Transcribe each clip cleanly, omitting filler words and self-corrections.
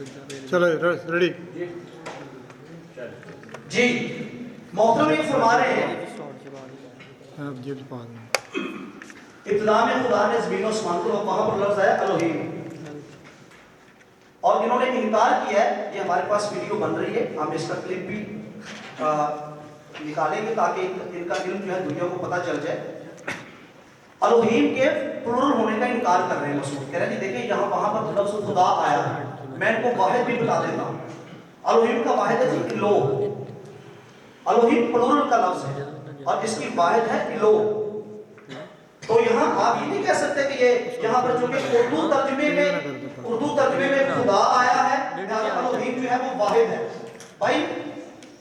चलो रेडी जी मोहतरम ये फरमा रहे हैं इब्तिदा में खुदा ने ज़मीन और आसमान को, वहां पर लफ्ज़ है एलोहीम, और इन्होंने इनकार किया है। ये हमारे पास वीडियो बन रही है, हम इसका क्लिप भी निकालेंगे ताकि इनका इल्म जो है दुनिया को पता चल जाए। एलोहीम के प्लूरल होने का इनकार कर रहे हैं मसूद, कह रहे हैं जी देखिए यहाँ वहां पर लफ्ज़ खुदा आया है। मैं इनको वाहिद भी बता देता हूँ। एलोहीम का वाहिद है जी इलो, एलोहीम प्लूरल का लफ्ज़ है और इसकी वाहिद है इलो। तो यहाँ आप ये नहीं कह सकते कि ये यहाँ पर चूंकि उर्दू तर्जुमे में खुदा आया है, एलोहीम जो है वो वाहिद है। भाई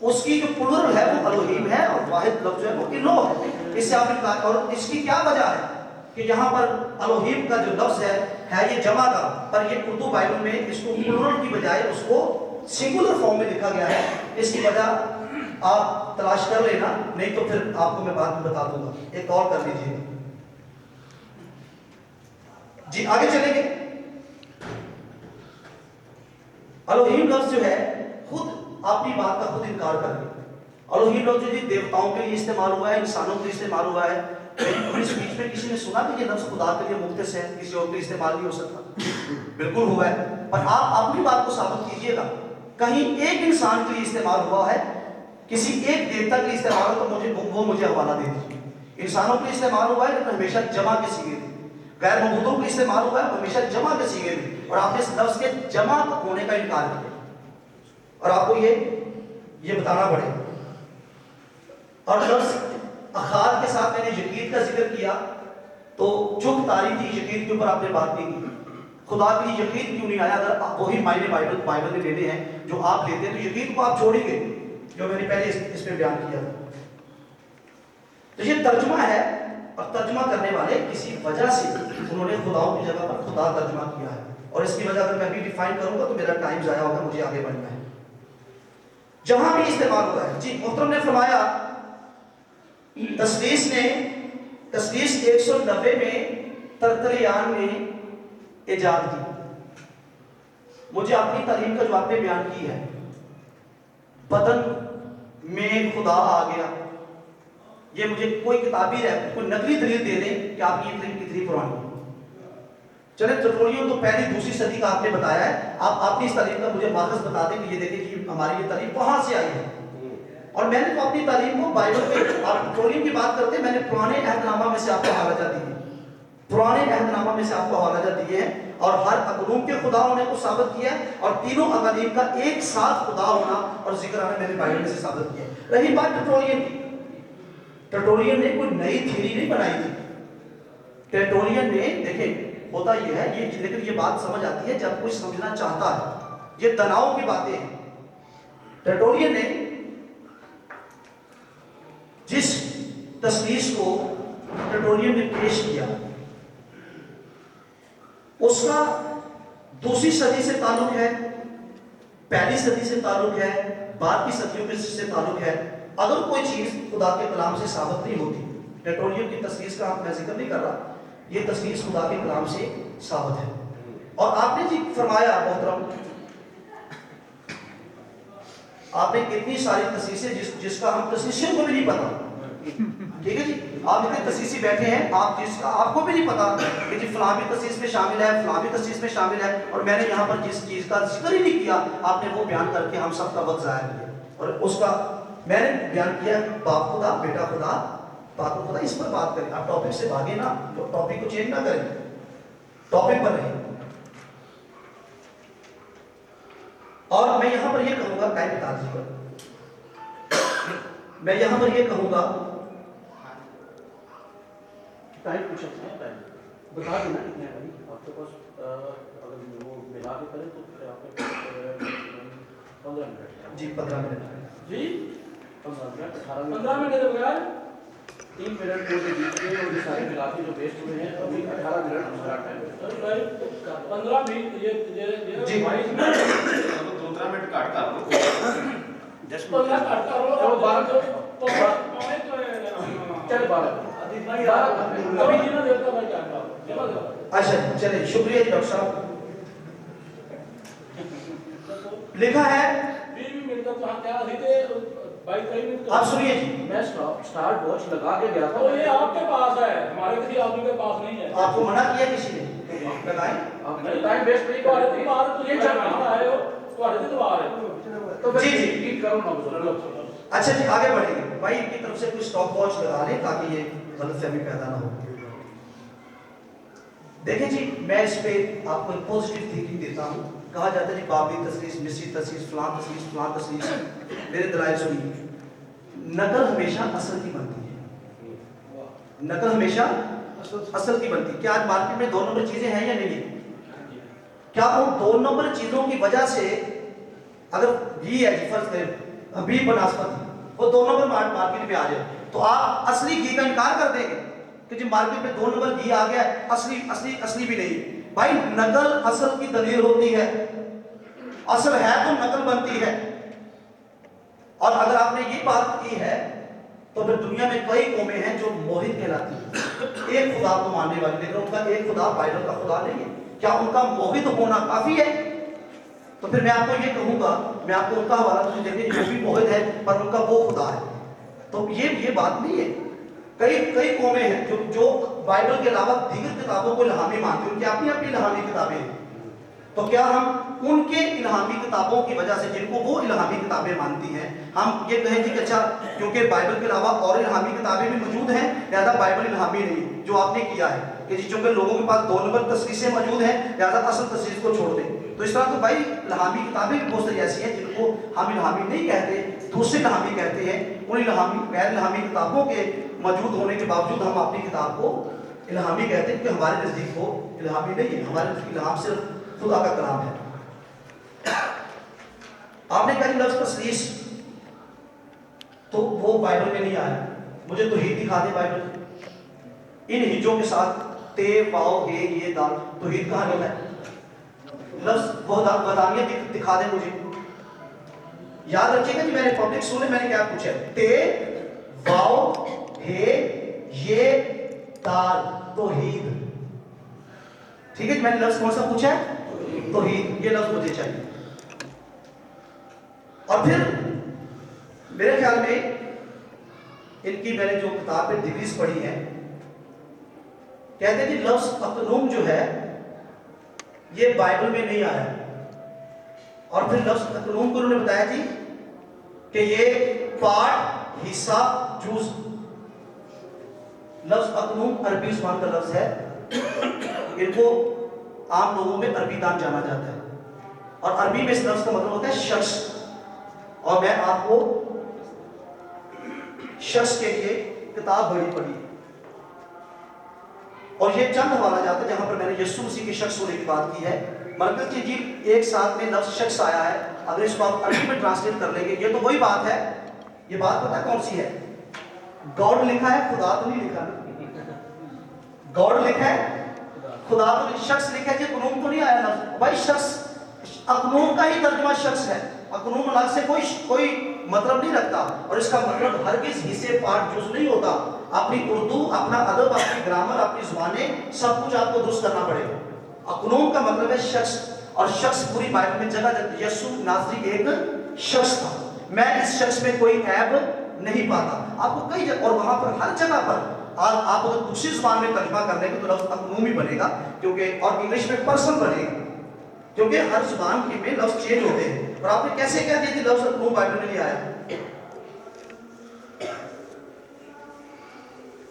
उसकी जो प्लूरल है वो एलोहीम है और वाहिद लफ्ज़ है वो इलो है। इससे आप इनकार, और इसकी क्या वजह है कि यहाँ पर एलोहीम का जो लफ्ज़ है ये जमा का, पर ये उर्दू बाइबल में इसको प्लूरल की बजाय उसको सिंगुलर फॉर्म में लिखा गया है। इसकी वजह आप तलाश कर लेना, नहीं तो फिर आपको मैं बाद में बता दूंगा। एक और कर लीजिए जी, आगे चलेंगे। एलोहीम लफ्ज़ जो है खुद अपनी बात का खुद इनकार कर रहे। एलोहीम लफ्ज़ जो देवताओं के लिए इस्तेमाल हुआ है, इंसानों के लिए इस्तेमाल हुआ है। अपनी स्पीच में किसी ने सुना कि ये लफ्ज़ खुदा के लिए मुख्तस है, किसी और के लिए इस्तेमाल नहीं हो सकता? बिल्कुल हुआ है, पर आप अपनी बात को साबित कीजिएगा। कहीं एक इंसान के लिए इस्तेमाल हुआ है, किसी एक देवता के लिए इस्तेमाल हो तो मुझे हवाला दे दीजिए। इंसानों के लिए इस्तेमाल हुआ है लेकिन हमेशा जमा के सीगे में, गैर मौजूदों के लिए इस्तेमाल हुआ है हमेशा जमा के सीगे में, और आपने इस लफ्ज़ के जमा होने का इनकार किया और आपको ये बताना पड़ेगा। और लफ्ज़ अखाद के साथ मैंने यकीन का जिक्र किया तो चुप तारी थी, यकीन के ऊपर आपने बात नहीं की। खुदा के लिए यकीन क्यों नहीं आया? अगर आप वही मायने बाइबल में लेने हैं जो आप लेते हैं तो यकीन को आप छोड़ेंगे, जो मैंने पहले इसमें बयान किया था। तो ये तर्जुमा है, और तर्जुमा करने वाले किसी वजह से उन्होंने खुदाओं की जगह पर खुदा तर्जुमा किया है, और इसकी वजह अगर मैं भी डिफाइन करूंगा तो मेरा टाइम जाया होगा, मुझे आगे बढ़ना है। जहां भी इस्तेमाल होता है जी, मोहतरम ने फरमाया तस्लीस 190 में तरतलियान ने इजाद की। मुझे अपनी तालीम का जो आपने बयान की है, बदन में खुदा आ गया, ये मुझे कोई किताबी कोई नकली दलील दे दें कि आपकी ये दलील कितनी पुरानी है। चले पेट्रोलियम तो पहली दूसरी सदी का आपने बताया है, आप अपनी इस तालीम का मुझे माखज़ बता दें कि ये देखिए कि हमारी ये तालीम कहाँ से आई है। और मैंने तो अपनी तालीम को बाइबल में, आप पेट्रोलियम की बात करते हैं, मैंने पुराने अहदनामा में से आपको हवाला दिए हैं, पुराने अहदनामा में से आपको हवाला दिए हैं, और हर अकदूम के खुदा होने को साबित किया है, और तीनों अकादीम का एक साथ खुदा होना और जिक्र आना मैंने बाइबल में से साबित किया है। रही बात पेट्रोलियम की, पेट्रोलियम ने कोई नई थ्योरी नहीं बनाई थी। पेट्रोलियम ने, देखिए होता यह है, ये लेकिन ये बात समझ आती है जब कोई समझना चाहता है, ये तनाव की बातें हैं। पेट्रोलियम ने जिस तस्वीर को पेट्रोलियम ने पेश किया उसका दूसरी सदी से ताल्लुक है, पहली सदी से ताल्लुक है, बाद की सदियों के से ताल्लुक है। अगर कोई चीज खुदा के कलाम से साबित नहीं होती, पेट्रोलियम की तस्वीर का मैं जिक्र नहीं कर रहा, ये तस्वीर खुदा के कलाम से साबित है। और आपने जी फरमाया मोहतरम, आपने कितनी सारी तस्वीरें जिसका हम तस्वीर को भी नहीं पता, ठीक है जी, आप इतने तस्वीर बैठे हैं, आप जिसका आपको भी नहीं पता कि जी फलां भी तस्वीर में शामिल है, फलां भी तस्वीर में शामिल है, और मैंने यहाँ पर जिस चीज़ का जिक्र ही नहीं किया आपने वो बयान करके हम सब का वक्त ज़ाया किया। और उसका मैंने बयान किया बाप खुदा, बेटा खुदा, बाप खुदा, इस पर बात करें। आप टॉपिक से भागे ना, तो टॉपिक को चेंज ना करें, टॉपिक पर रहें। और मैं यहाँ पर ये कहूँगा, टाइम बता दीजिएगा, मैं यहाँ पर ये कहूँगा, टाइम पूछा बता देना कितने भाई आपके पास, अगर वो मिला के करें तो फिर आपके 15 मिनट जी, 15 मिनट जी, 15 मिनट 15 मिनट के बगैर 3 मिनट को दीजिए, और ये सारे मिला के जो वेस्ट हुए हैं अभी 18 मिनट हमारा टाइम 15 मिनट ये जी 22 मिनट 15 मिनट काट कर लो, जस्ट 15 काट कर लो, 12 चल 12 अच्छा चलिए, शुक्रिया जी डॉक्टर साहब। लिखा है, 20 मिनट तक वहाँ क्या थी थे 22 मिनट। आप सुनिए जी, मैं स्टार्ट वॉच लगा के गया था। तो ये आपके पास है, हमारे किसी आदमी के पास नहीं है। आपको मना किया किसी ने लगाए? आप टाइम वेस्ट नहीं तुम्हारे कर रहे दीवार तो ये चल रहा है, तुम्हारे दीवार है। तो जी, जी। ठीक करो ना बोलो। अच्छा जी, आगे बढ़ेंगे। भाई इनकी तरफ से कुछ स्टॉप वॉच लगा लें ताकि ये गलतफहमी पैदा ना हो। देखिए जी, मैं इस पे आपको एक पॉजिटिव थिंकिंग देता हूँ। कहा जाता है जी बाबरी तस्लीस, मिस्री तस्लीस, फलां तस्लीस। मेरे दलाइल सुनिए, नकल हमेशा असल की बनती है। नकल हमेशा असल की बनती है। क्या आज मार्केट में 2 नंबर चीजें हैं या नहीं है? क्या उन 2 नंबर चीजों की वजह से, अगर घी है जी, फर्ज करें घी बनास्पति, वो 2 नंबर मार्केट में आ जाए, तो आप असली घी का इनकार कर देंगे कि जी मार्केट में 2 नंबर घी आ गया, असली भी नहीं। भाई नकल असल की दलील होती है, असल है तो नकल बनती है। और अगर आपने ये बात की है तो फिर दुनिया में कई कौमें हैं जो मोहित कहलाती हैं, एक खुदा को मानने वाली, लेकिन उनका एक खुदा बाइबल का खुदा नहीं है। क्या उनका मोहित होना काफी है? तो फिर मैं आपको ये कहूंगा, मैं आपको उनका हवाला दूं, देखिए जो भी मोहित है पर उनका वो खुदा है। तो ये बात नहीं है। कई कौमें हैं जो बाइबल के अलावा दीगर किताबों को इल्हामी मानती हैं, उनकी अपनी अपनी इल्हामी किताबें हैं। तो क्या हम उनके इल्हामी किताबों की वजह से, जिनको वो इल्हामी किताबें मानती हैं, हम ये कहें कि अच्छा क्योंकि बाइबल के अलावा और इल्हामी किताबें भी मौजूद हैं, लिहाजा बाइबल इल्हामी नहीं? जो आपने किया है कि जी चूंकि लोगों के पास 2 नंबर तस्वीरें मौजूद हैं, लिहाजा असल तस्वीर को छोड़ दें। तो इस तरह तो भाई इल्हामी किताबें भी बहुत सारी ऐसी हैं जिनको हम इल्हामी नहीं कहते, दूसरे इल्हामी कहते हैं। उन इल्हामी गैर इल्हामी किताबों के मौजूद होने के बावजूद हम अपनी किताब को इल्हामी कहते हैं, क्योंकि हमारे नजदीक वो इल्हामी नहीं है। हमारे नजदीक इल्हाम सिर्फ खुदा का कलाम है। आपने कहा लफ्ज तस्लीस, तो वो बाइबल में नहीं आया। मुझे तो ही दिखा दे बाइबल, इन हिजों के साथ ते वाओ हे ये दाल, तो ही कहां लिखा है? लफ्ज वहदानियत दिखा दे मुझे। याद रखिएगा जी, मैंने पब्लिक सुने, मैंने क्या पूछा? ते वाओ हे ये दाल, तौहीद। ठीक है, मैंने लफ्ज कौन सा पूछा है? तौहीद। ये लफ्ज मुझे चाहिए। और फिर मेरे ख्याल में इनकी मैंने जो किताब पे डिग्रीज पढ़ी है, कहते हैं कि लफ्ज अकनूम जो है ये बाइबल में नहीं आया। और फिर लफ्ज अकनूम को उन्होंने बताया जी कि ये पार्ट, हिस्सा, जूज। लफ्ज अकनूम अरबी ज़ुबान का लफ्ज है। इनको आम लोगों में अरबी दान जाना जाता है, और अरबी में इस लफ्ज का मतलब होता है शख्स। और मैं आपको शख्स के लिए किताब पढ़ी, और ये चंद हवाला जाता है जहां पर मैंने यीशु मसीह के शख्स होने की बात की है। मरकज़ की इंजील एक साथ में लफ्ज शख्स आया है। अगर इसको आप अरबी में ट्रांसलेट कर लेंगे, ये तो वही बात है। ये बात पता कौन सी है? गॉड लिखा है, खुदा तो नहीं लिखा। गॉड लिखा है, खुदा तो नहीं। शख्स लिखा है, अकनूम तो नहीं आया लफ्ज। भाई शख्स, अकनूम का ही तर्जुमा शख्स है। अकनूम अलग से कोई मतलब नहीं रखता, और इसका मतलब हरगिज़ हिस्से पार्ट जुज़ नहीं होता। अपनी उर्दू, अपना अदब, अपनी ग्रामर, अपनी ज़ुबानें, सब कुछ आपको दुरुस्त करना पड़ेगा। अकनूम का मतलब है शख्स, और शख्स पूरी बाइबल में जगह यीशु नाज़री एक शख्स था। मैं इस शख्स में कोई ऐब नहीं पाता। आपको कई जगह, और वहां पर हर जगह पर आप अगर दूसरी ज़ुबान में तर्जुमा कर लेंगे तो लफ्ज़ अकनूम ही बनेगा, क्योंकि और इंग्लिश में पर्सन बनेगा, क्योंकि हर ज़ुबान में लफ्ज़ चेंज होते हैं। और आपने कैसे कह दिया कि लफ्ज़ अकनूम बाइबल में नहीं आया?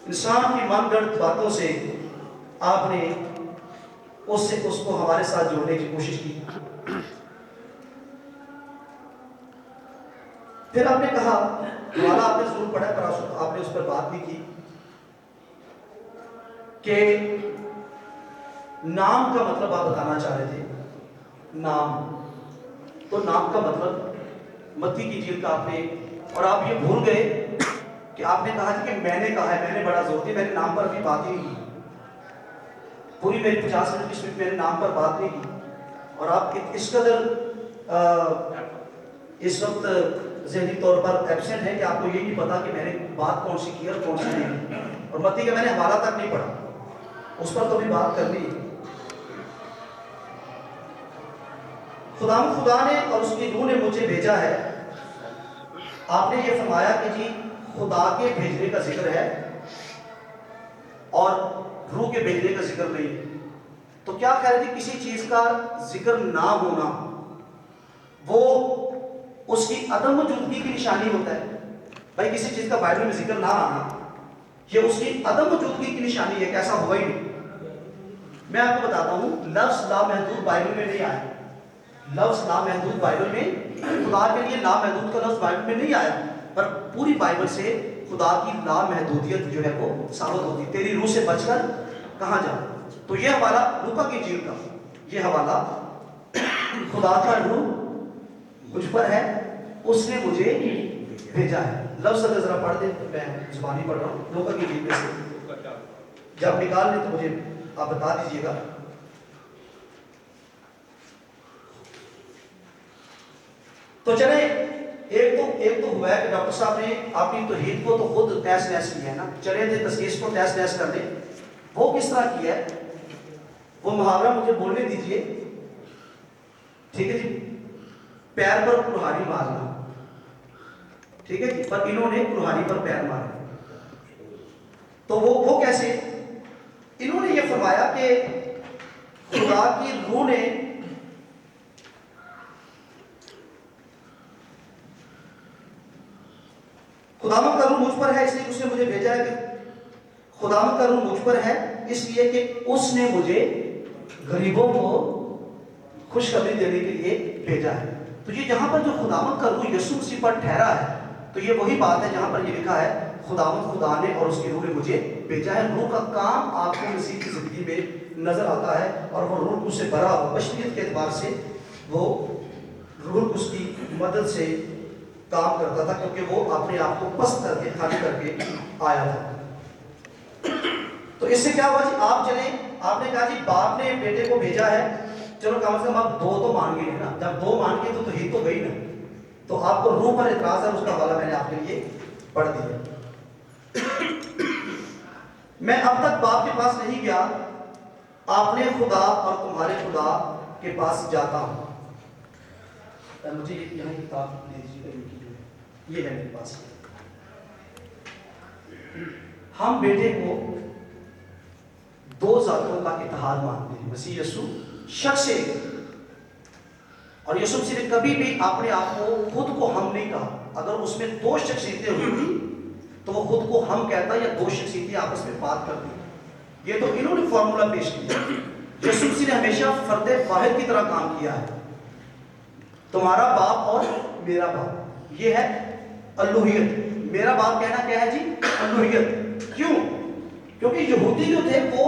इंसान की मनगढ़ंत बातों से आपने उसको हमारे साथ जोड़ने की कोशिश की। फिर आपने कहा, हवाला आपने जरूर पढ़ा, पर आपने उस पर बात नहीं की कि नाम का मतलब आप बताना चाह रहे थे। नाम, तो नाम का मतलब मत्ती की इंजील का आपने, और आप ये भूल गए कि आपने कहा था कि मैंने कहा है। मैंने बड़ा जोर दिया, मैंने नाम पर अभी बात ही नहीं की। पूरी मेरी 50 मिनट की स्पीच मैंने नाम पर बात नहीं की, और आप इस कदर इस वक्त ज़हनी तौर पर एब्सेंट है कि आपको ये नहीं पता कि मैंने बात कौन सी की और कौन सी नहीं। और मत्ती का मैंने हवाला तक नहीं पढ़ा, उस पर तो भी बात करनी है। خدا نے اور اس کی روح نے مجھے بھیجا ہے. آپ نے یہ فرمایا کہ جی خدا کے بھیجنے کا ذکر ہے اور روح کے بھیجنے کا ذکر نہیں. تو کیا خیال ہے کسی چیز کا ذکر نہ ہونا وہ اس کی عدم موجودگی کی نشانی ہوتا ہے؟ بھائی کسی چیز کا بائبل میں ذکر نہ آنا یہ اس کی عدم موجودگی کی نشانی ہے کہ ایسا ہوا ہی نہیں. میں آپ کو بتاتا ہوں لفظ لامحدود بائبل میں نہیں آیا. لفظ لامحدود بائبل میں خدا کے لیے لامحدود کا لفظ بائبل میں نہیں آیا, پر پوری بائبل سے خدا کی لامحدودیت جو ہے وہ ثابت ہوتی ہے. تیری روح سے بچ کر کہاں جاؤ. تو یہ حوالہ لوکا کی انجیل کا, یہ حوالہ خدا کا روح مجھ پر ہے, اس نے مجھے بھیجا ہے. لفظ اگر ذرا پڑھ دیں, میں زبانی پڑھ رہا ہوں لوکا کی انجیل میں سے, جب نکال لیں تو مجھے آپ بتا دیجئے گا. تو چلے ایک تو ہوا ہے کہ ڈاکٹر صاحب نے اپنی توحید کو تو خود تیس نیس کی ہے نا, چلے تھے تسلیس کو تیس نیس کر دیں. وہ کس طرح کی ہے وہ محاورہ مجھے بولنے دیجئے, ٹھیک ہے جی. پیر پر کلہاڑی مارنا, ٹھیک ہے جی, پر انہوں نے کلہاڑی پر پیر مارا. تو وہ کیسے؟ انہوں نے یہ فرمایا کہ خدا کی روح نے خداوند کا روح مجھ پر ہے اس لیے اس نے مجھے بھیجا ہے. کہ خداوند کا روح مجھ پر ہے اس لیے کہ اس نے مجھے غریبوں کو خوشخبری دینے کے لیے بھیجا ہے. تو یہ جہاں پر جو خداوند کا روح یسوع مسیح پر ٹھہرا ہے تو یہ وہی بات ہے جہاں پر یہ لکھا ہے خداوند خدا نے اور اس کی روح نے مجھے بھیجا ہے. روح کا کام آپ کو مسیح کی زندگی میں نظر آتا ہے اور وہ روح اس سے بھرا ہوا بشریت کے اعتبار سے وہ روح اس کی مدد سے کام کرتا تھا کیونکہ وہ اپنے آپ کو پست کر کے خالی کر کے آیا تھا. تو اس سے کیا ہوا جی, آپ چلیں, آپ نے کہا جی باپ نے بیٹے کو بھیجا ہے, چلو کم از کم آپ دو تو مان گئے نا. جب دو مان گئے تو ہی تو گئی نا. تو آپ کو روح پر اعتراض ہے, اس کا حوالہ میں نے آپ کے لیے پڑھ دیا. میں اب تک باپ کے پاس نہیں گیا, آپ نے خدا اور تمہارے خدا کے پاس جاتا ہوں. مجھے یہاں کتاب دے دیجیے, یہ ہے میرے پاس. ہم بیٹے کو دو ذاتوں کا اتحاد مانتے ہیں, مسیح یسوع شخص ایک, اور یسوع مسیح نے کبھی بھی اپنے آپ کو خود کو ہم نہیں کہا. اگر اس میں دو شخصیتیں ہوئی تو وہ خود کو ہم کہتا یا دو شخصیتیں آپس میں بات کرتی. یہ تو انہوں نے فارمولا پیش کیا. یسوع مسیح نے ہمیشہ فرد واحد کی طرح کام کیا ہے. تمہارا باپ اور میرا باپ, یہ ہے الوہیت. میرا باپ کہنا کیا ہے جی, الوہیت. کیوں؟ کیونکہ یہودی جو تھے وہ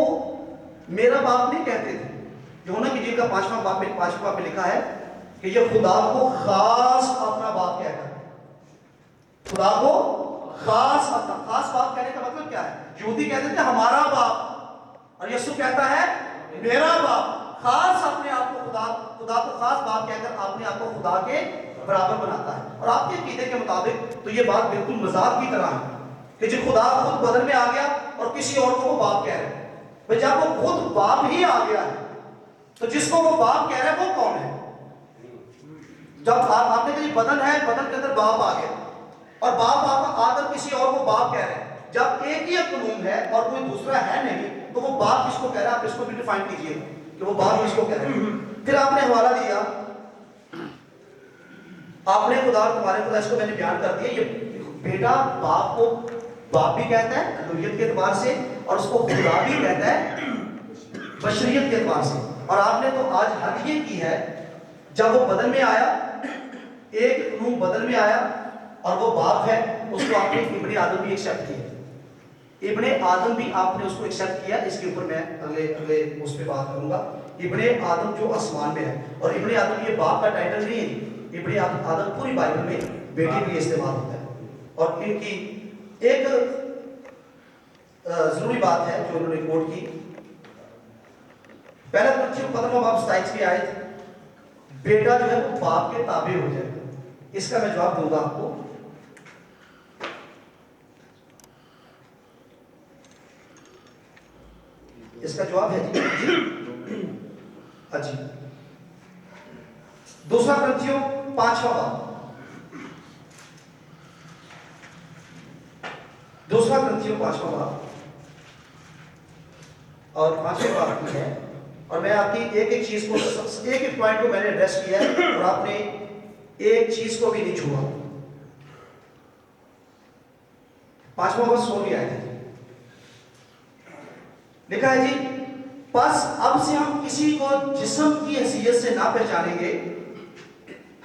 میرا باپ نہیں کہتے تھے. یوحنا کی انجیل کا 5واں باب میں لکھا ہے کہ یہ خدا کو خاص اپنا باپ کہتا ہے. خدا کو خاص باپ کہنے کا مطلب کیا ہے؟ یہودی کہتے تھے ہمارا باپ, اور یسوع کہتا ہے میرا باپ. خاص اپنے آپ کو خدا کو خاص باپ کہہ کر اپنے آپ کو خدا کے برابر بناتا ہے. اور آپ کے عقیدے کے مطابق تو یہ بات بالکل مذاق کی طرح ہے کہ جب خدا خود بدن میں آ گیا اور کسی اور کو وہ باپ کہہ رہے ہیں. بھئی جب وہ خود باپ ہی آ گیا ہے تو جس کو وہ باپ کہہ رہے ہیں وہ کون ہے؟ جب آپ نے کہا بدن ہے, بدن کے اندر باپ آ گیا اور باپ آ کر کسی اور کو باپ کہہ رہے ہیں. جب ایک ہی قانون ہے اور کوئی دوسرا ہے نہیں تو وہ باپ کس کو کہہ رہا ہے؟ آپ اس کو بھی ڈیفائن کیجئے کہ وہ باپ کس کو کہہ رہے ہیں. پھر آپ نے حوالہ دیا, آپ نے خدا اور تمہارے خدا, اس کو میں نے بیان کر دیا. یہ بیٹا باپ کو باپ بھی کہتا ہے الوہیت کے اعتبار سے, اور اس کو خدا بھی کہتا ہے بشریت کے اعتبار سے. اور آپ نے تو آج حد یہ کی ہے, جب وہ بدن میں آیا, ایک روح بدن میں آیا اور وہ باپ ہے, اس کو آپ نے ابن آدم بھی ایکسیپٹ کیا. ابن آدم بھی آپ نے اس کو ایکسیپٹ کیا. اس کے اوپر میں اگلے اس پہ بات کروں گا. ابن آدم جو آسمان میں ہے, اور ابن آدم یہ باپ کا ٹائٹل نہیں ہے. ابن آدم پوری بائبل میں بیٹے کے لیے استعمال ہوتا ہے. اور ان کی ایک ضروری بات ہے جو انہوں نے کوٹ کی, پہلا ترتیب 15واں باب 27 کی آیت, بیٹا جو ہے وہ باپ کے تابع ہو جائے. اس کا میں جواب دوں گا آپ کو. اس کا جواب ہے جی. दूसरा ग्रंथियों 5वां बाब, दूसरा ग्रंथियों 5वां बाब और 5वें बाब की है। और मैं आपकी एक एक चीज को, एक एक पॉइंट को मैंने एड्रेस किया है और आपने एक चीज को भी नहीं छुआ। 5वां वर्ष हो गया है, लिखा है जी, बस अब से हम किसी को जिस्म की हैसियत से ना पहचानेंगे,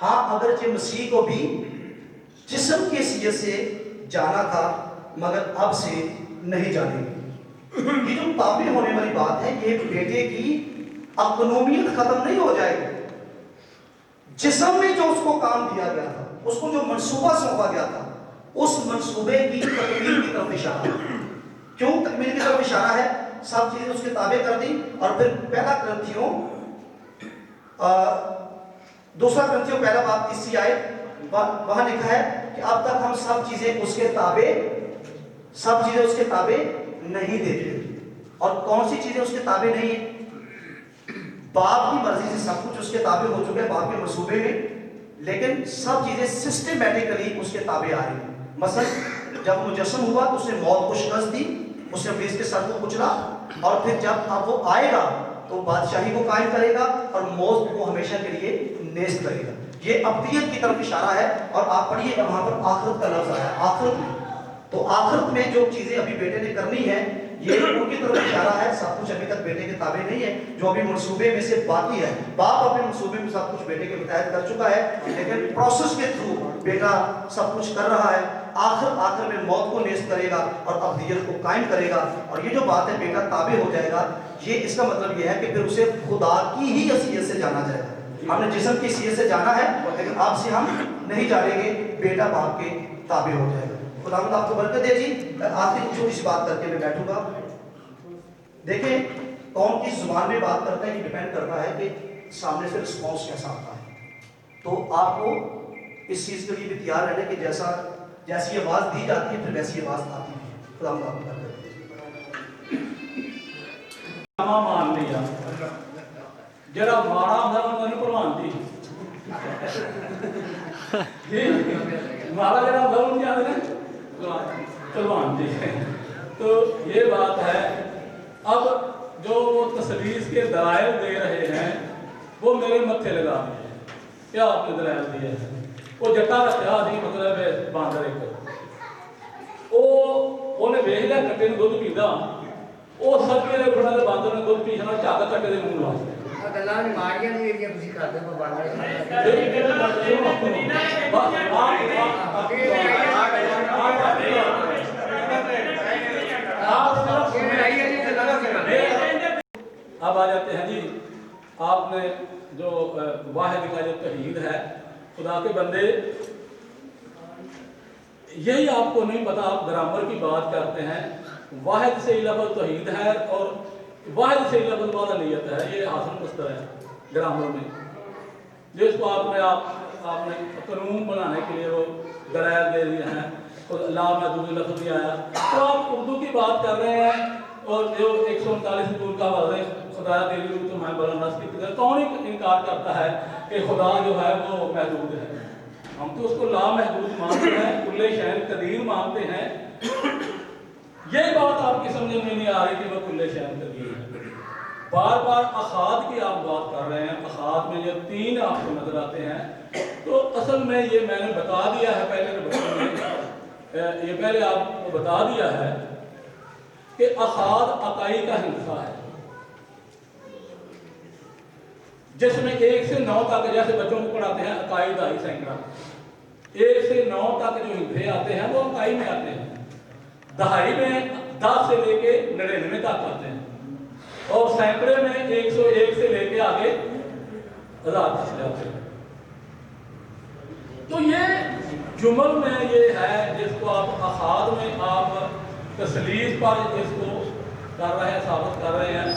हाँ अगरचे मसीह को भी जिस्म की हैसियत से जाना था, मगर अब से नहीं जानेंगे। ये जो ताबे होने वाली बात है, ये बेटे की अकनूमियत खत्म नहीं हो जाएगी। जिस्म में जो उसको काम दिया गया था, उसको जो मंसूबा सौंपा गया था, उस मंसूबे की तकमील की तरफ इशारा है। क्यों तकमील की तरफ इशारा है? सब चीजें उसके ताबे कर दी। और फिर पहला ग्रंथियों दूसरा ग्रंथियों पहला बाब 30 आयत, वहां लिखा है कि अब तक हम सब चीजें उसके ताबे नहीं देते। और कौन सी चीजें उसके ताबे नहीं है? बाप की मर्जी से सब कुछ उसके ताबे हो चुके हैं, बाप के मंसूबे में, लेकिन सब चीजें सिस्टमैटिकली उसके ताबे आ रही हैं। मसलन जब मुजस्सम हुआ तो उसने मौत को शिकस्त दी, उसने इब्लीस के सर को कुचला, और फिर जब अब वो आएगा तो बादशाही को कायम करेगा और मौत को हमेशा के लिए नेस्त करेगा। ये अब्दियत की तरफ इशारा है। और आप पढ़िए वहां पर आखिरत का लफ्ज आया, आखिरत में। तो आखिरत में जो चीजें अभी बेटे ने करनी है, ये उनकी तरफ इशारा है। सब कुछ अभी तक बेटे के ताबे नहीं है, जो अभी मंसूबे में से बाकी है। बाप अपने मंसूबे में सब कुछ बेटे के मुताबिक कर चुका है, लेकिन प्रोसेस के थ्रू बेटा सब कुछ कर रहा है। आखिर में मौत को नेस्त करेगा और अब्दियत को कायम करेगा। और ये जो बात है बेटा ताबे हो जाएगा, ये इसका मतलब ये है कि फिर उसे खुदा की ही हैसियत से जाना जाएगा। हमने जिस्म की हैसियत से जाना है, लेकिन अब से हम नहीं जानेंगे, बेटा बाप के ताबे हो जाएगा। खुदावंद आपको बरकत दे जी। आखिरी छोटी सी बात करके मैं बैठूंगा। देखें, कौन किस जुबान में बात करता है, ये डिपेंड करता है कि सामने से रिस्पॉन्स कैसा आता है। तो आपको इस चीज के लिए भी तैयार रहना कि जैसी आवाज दी जाती है, फिर वैसी आवाज आती है। खुदावंद आपको बरकत दे। मान लिया जरा माड़ा ਹੁੰਦਾ ਉਹਨਾਂ ਨੂੰ ਭਲਵਾਨ ਦੀ माड़ा जरा ਹੁੰਦਾ ਉਹਨੂੰ याद है भलवान जी। तो ये बात है। अब जो वो तसलीस के दलाइल दे रहे हैं वो मेरे मत्थे लगा दिए हैं। क्या आपने दलाइल दिए हैं? वो जट्टा रखा नहीं, मतलब बांदर एक ਉਹਨੇ ਵੇਖ ਲਿਆ ਕੱਟੇ ਨੂੰ ਦੁੱਧ ਪੀਂਦਾ, ਉਹ ਸੱਜੇ ਦੇ ਖੁਣਾ ਦੇ ਬਾਂਦਰ ਨੇ ਦੁੱਧ ਪੀਣਾ, ਝੱਗ ਕੱਟੇ ਦੇ ਮੂੰਹ ਲਾ ਦਿੱਤਾ। ਗੱਲਾਂ ਨੇ ਮਾਰੀਆਂ ਨਹੀਂ ਜਿਹੜੀਆਂ ਤੁਸੀਂ ਕਰਦੇ ਹੋ ਬਾਬਾ ਜੀ। अब आ जाते हैं जी, आपने जो वाहिद का जो तौहीद है, खुदा के बंदे, यही आपको नहीं पता। आप ग्रामर की बात करते हैं, वाहिद से लफ्ज़ तौहीद है और वाहिद से लफ्ज़ वाला नियत है, ये हासिल मस्तर है ग्रामर में, जिसको आपने कानून बनाने के लिए वो दलाइल दे दिए हैं। तो अल्लाह में दूसरे लफ्ज़ नहीं आया। तो आप उर्दू की बात कर रहे हैं और जो 139 नूर का वादे खुदा तेरी रूह तो मैं बलंदस की, कौन इनकार करता है कि खुदा जो है वो महदूद है? हम तो उसको लामहदूद मानते हैं, कुल्ले शैन कदीर मानते हैं। ये बात आपकी समझ में नहीं आ रही कि वह कुल्ले शैन कदीर है। बार बार अखाद की आप बात कर रहे हैं, अखाद में ये 3 आपको नजर आते हैं। तो असल में ये मैंने बता दिया है पहले ये पहले आपको बता दिया है कि अखाद अकाई का हिस्सा है, जिसमें 1 से 9 तक, जैसे बच्चों को पढ़ाते हैं अकाई दाई सैकड़ा, 1 से 9 तक जो हिस्से आते हैं वो अकाई में आते हैं। दहाई में 10 से लेके 99 तक आते हैं, और सैकड़े में 101 से लेके आगे 1000 तक जाते हैं। तो ये जुमल में ये है जिसको आप अखाद में आप तसलीस पर इसको कर रहे हैं, साबित कर रहे हैं।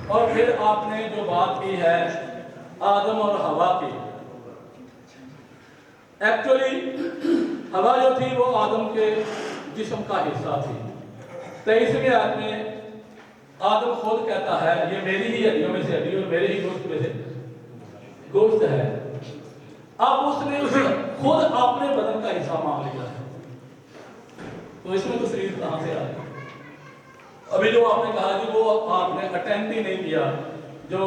और फिर आपने जो बात की है आदम और हवा की, एक्चुअली हवा जो थी वो आदम के जिस्म का हिस्सा थी। 23वें आयत में आदम खुद कहता है ये मेरी ही हड्डियों में से हड्डी और मेरे ही गोश्त में से गोश्त है। अब उसने उसे खुद अपने बदन का हिस्सा मान लिया है, तो इसमें तस्लीम कहाँ से आ गई? अभी जो आपने कहा कि वो आपने अटेंड ही नहीं किया, जो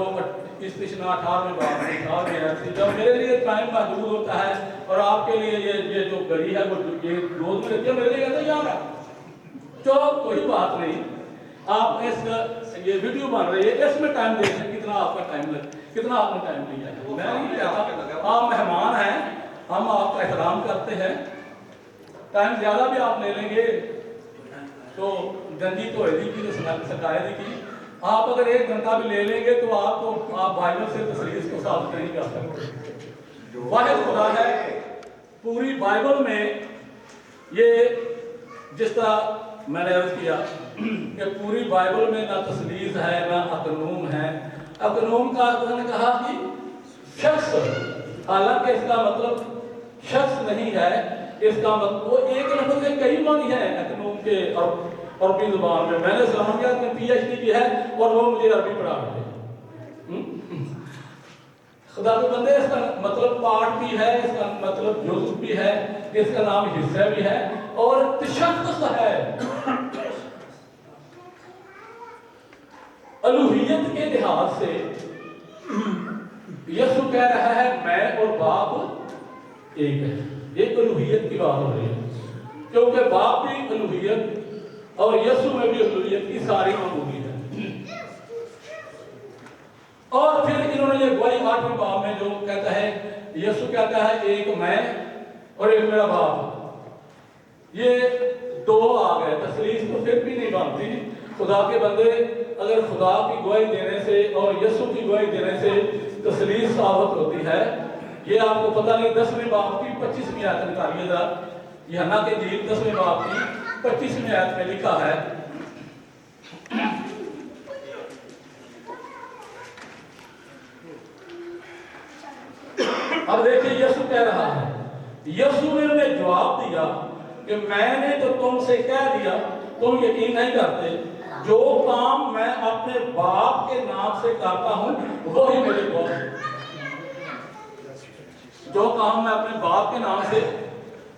इस पिछला 18वें बाब में था में जब मेरे लिए टाइम महदूद होता है और आपके लिए ये जो घड़ी है वो ये रोज में रहती है, मेरे लिए कहते यार चलो कोई बात नहीं, आप इस ये वीडियो बन रही है इसमें टाइम देखें कितना आपका टाइम लगे, कितना आपने टाइम लिया है। मैं नहीं कहता, आप मेहमान हैं, हम आपका एहतराम करते हैं, टाइम ज़्यादा भी आप ले लेंगे तो गंदी तो है की शिकायत की, आप अगर 1 घंटा भी ले लेंगे तो आप बाइबल से तस्लीस को साबित नहीं कर सकते। वाहिद खुदा है। पूरी बाइबल में ये जिस तरह मैंने अर्ज किया कि पूरी बाइबल में ना तस्लीस है ना अकनूम है। अकनूम का उन्होंने कहा कि शख्स, हालांकि इसका मतलब शख्स नहीं है, इसका मतलब वो एक लफ्ज़ के कई मानी है अकनूम के और अरबी जुबान में। मैंने इस्लामियात में PhD की है और वो मुझे अरबी पढ़ा रहे हैं। खुदा के बंदे, इसका मतलब पार्ट भी है, इसका मतलब जुज़ भी है, इसका नाम हिस्सा भी है और तशख्खुस है। अलूहियत के लिहाज से यीशु कह रहा है मैं और बाप एक है। एक अलूहियत की बात हो रही है, क्योंकि बाप भी अलूहियत और यीशु में भी अलूहियत की सारी मौजूदी है। और फिर इन्होंने ये गवाही 8वें बाब में जो कहता है, यीशु कहता है एक मैं और एक मेरा बाप, ये 2 आ गए, तस्लीस तो फिर भी नहीं बनती। खुदा के बंदे, अगर खुदा की गवाही देने से और यीशु की गवाही देने से तस्लीस साबित होती है, ये आपको पता नहीं। 10वें बाब की 25वीं आयत निकालिएगा, यूहन्ना के इंजील 10वें बाब की 25वीं आयत में लिखा है, अब देखिए यीशु कह रहा है, यीशु ने उन्हें जवाब दिया कि मैंने तो तुमसे कह दिया, तुम यकीन नहीं करते। जो काम मैं अपने बाप के नाम से करता हूं वही मेरे गवाह है। जो काम मैं अपने बाप के नाम से,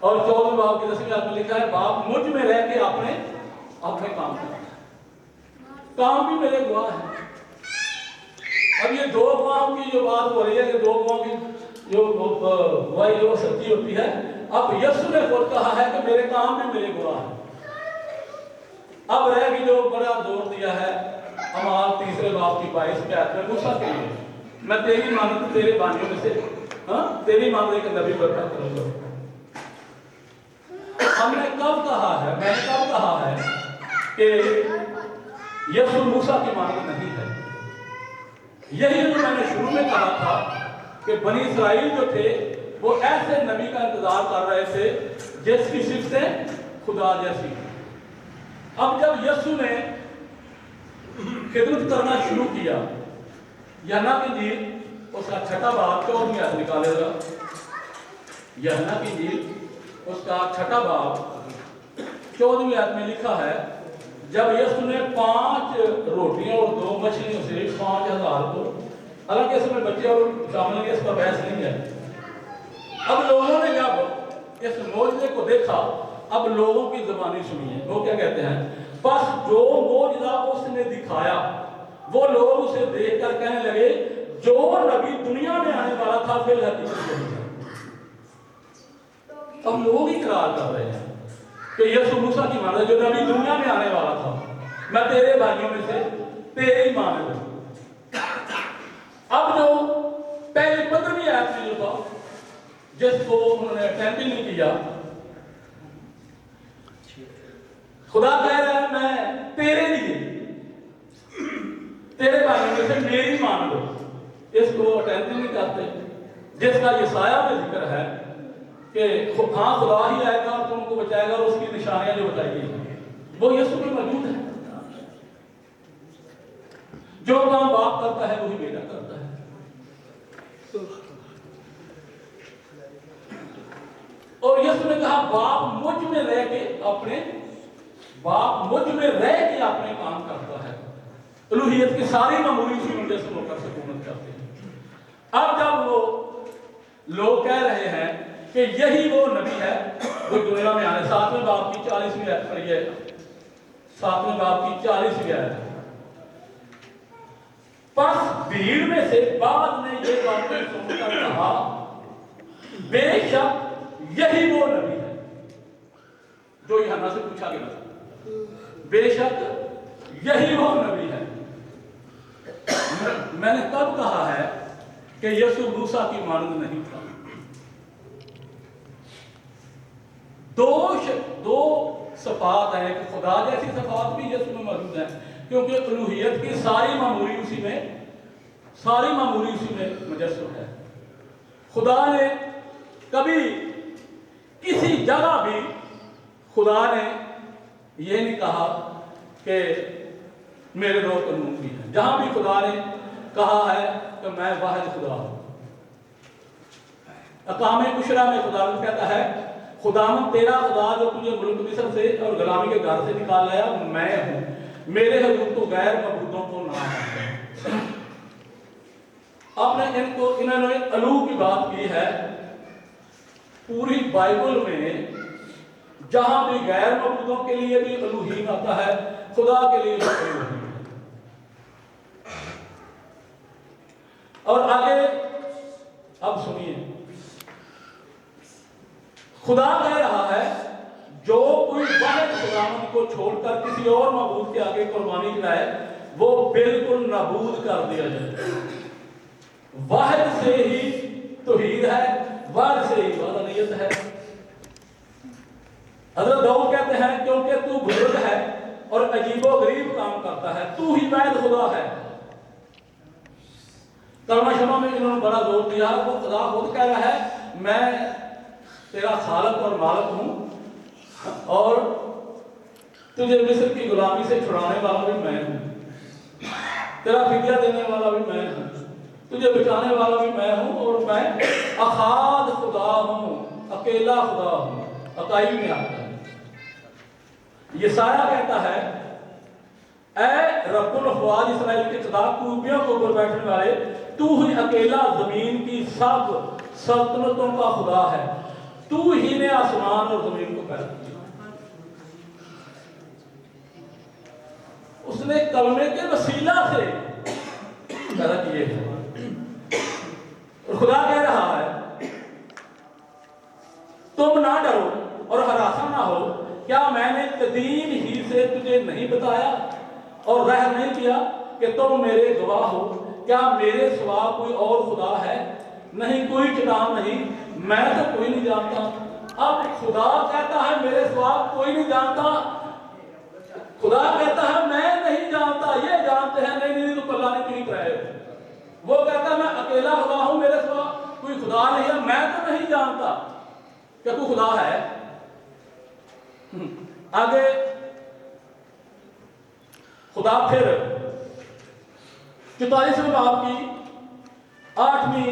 और 14वें बाब की 10वीं आयत में लिखा है बाप मुझ में रह के अपने काम करता है, काम भी मेरे गवाह है। अब ये 2 गवाहों की जो बात हो रही है कि 2 गवाहों की जो गवाही जो सच्ची होती है, अब यीशु ने खुद कहा है कि मेरे काम भी मेरे गवाह है। अब रह भी जो बड़ा जोर दिया है अमाल 3 बाब की 22वीं आयत में, मूसा के लिए मैं तेरी मानत तेरे बानियों में से, तेरी मानत एक नबी बरपा करूंगा। हमने कब कहा है, मैंने कब कहा है कि यीशु मूसा की मानत नहीं है? यही जो मैंने शुरू में कहा था कि बनी इस्राइल जो थे वो ऐसे नबी का इंतजार कर रहे थे जिसकी सिफतें खुदा जैसी। अब जब यीशु ने खिदमत करना शुरू किया, यूहन्ना की इंजील उसका 6वां बाब 14वीं आयत निकालेगा। यूहन्ना की इंजील उसका 6वां बाब 14वीं आयत में लिखा है, जब यीशु ने 5 रोटियां और 2 मछलियों से 5000 को, हालांकि इसमें बच्चे और शामिल हैं, इस पर बहस नहीं है। अब लोगों ने जब इस मौजूदे को देखा, अब लोगों की ज़बानी सुनिए, वो क्या कहते हैं, बस जो मौजूदा उसने दिखाया वो लोग उसे देखकर कहने लगे जो नबी दुनिया में आने वाला था फिर हकीकत। अब लोग इकरार कर रहे हैं कि यीशु मूसा की मानद, जो नबी दुनिया में आने वाला था, मैं तेरे भाइयों में से तेरे ही मानद हूं। अब जो पहले 15वीं आयत में जो था जिसको उन्होंने अटेंड नहीं किया, खुदा कह रहा है मैं तेरे लिए, तेरे भाइयों में से मेरी मान लो, इसको अटेंड नहीं करते। जिसका यसाया में जिक्र है कि हाँ खुदा ही आएगा और तुमको बचाएगा, और उसकी निशानियां जो बताई गई वो यीशु में मौजूद है। जो काम बाप करता है वही बेटा करता है। और यीशु ने कहा बाप मुझ में रह के अपने काम करता है। अलूहियत की सारी मामूली चीजों जैसे वो कर सकूमत करते हैं। अब जब वो लोग कह रहे हैं कि यही वो नबी है जो दुनिया में आने। 7वें बाब की 40वीं आयत पढ़िए, 7वें बाब की 40वीं आयत। बस भीड़ में से बाद ने ये बातें सुनकर कहा, बेशक यही वो नबी है जो यूहन्ना से पूछा गया था। बेशक यही वो नबी है। मैंने कब कहा है कि यीशु मूसा की मानंद नहीं था? दो सफात है कि खुदा जैसी सफात भी यीशु में मौजूद है, क्योंकि उलूहियत की सारी मामूली उसी में मुजस्सम है। खुदा ने कभी किसी जगह भी खुदा ने ये नहीं कहा कि मेरे दो कानून भी हैं। जहां भी खुदा ने कहा है कि मैं वाहिद खुदा हूं। अकामे कुशरा में खुदा कहता है, खुदावन तेरा खुदा जो तुझे मुल्क मिस्र से और गुलामी के घर से निकाल लाया मैं हूं, मेरे हुजूर तो गैर मबूदों को ना है। आपने इन्होंने अलू की बात की है। पूरी बाइबल में जहां भी गैर मबूदों के लिए भी अलूहीन आता है, खुदा के लिए भी अलूहीन। और आगे अब सुनिए, खुदा कह रहा है जो कोई वाहिद खुदावंद को छोड़कर किसी और मबूद के आगे कुर्बानी कराए वो बिल्कुल नाबूद कर दिया जाए। वाहिद से ही तौहीद है, वाहिद से ही वहदानियत है। हज़रत दाऊद कहते हैं क्योंकि तू बुजुर्ग है और अजीबो गरीब काम करता है, तू ही वाहिद खुदा है। कलमा शमा में इन्होंने बड़ा जोर दिया। वो खुदा खुद कह रहा है मैं तेरा खालक और मालिक हूं और तुझे मिस्र की गुलामी से छुड़ाने वाला भी मैं हूं, तेरा फिदिया देने वाला भी मैं हूं, तुझे बचाने वाला भी मैं हूं और मैं अखाद खुदा हूं, अकेला खुदा हूं। अकाई में आता है ये सारा कहता है ऐ रब्बुल अफ़वाज इस्राएल के खुदा, खूबियों के ऊपर बैठने वाले, तू ही अकेला जमीन की सब सल्तनतों का खुदा है, तू ही ने आसमान और जमीन को पैदा किया। उसने कलमे के वसीला से पैदा किए हैं। और खुदा कह रहा है तुम ना डरो और हरासा ना हो, क्या मैंने कदीम ही से तुझे नहीं बताया और रहम नहीं किया कि तुम मेरे गवाह हो? क्या मेरे सिवा कोई और खुदा है? नहीं, कोई चट्टान नहीं, मैं तो कोई नहीं जानता। अब खुदा कहता है मेरे सिवा कोई नहीं जानता, खुदा कहता है मैं नहीं जानता, ये जानते हैं नहीं तो अल्लाह ने क्यों कराया। वो कहता है मैं अकेला खुदा हूं, मेरे सिवा कोई खुदा नहीं है, मैं तो नहीं जानता क्या कोई खुदा है। आगे खुदा फिर 44वें बाब की 8वीं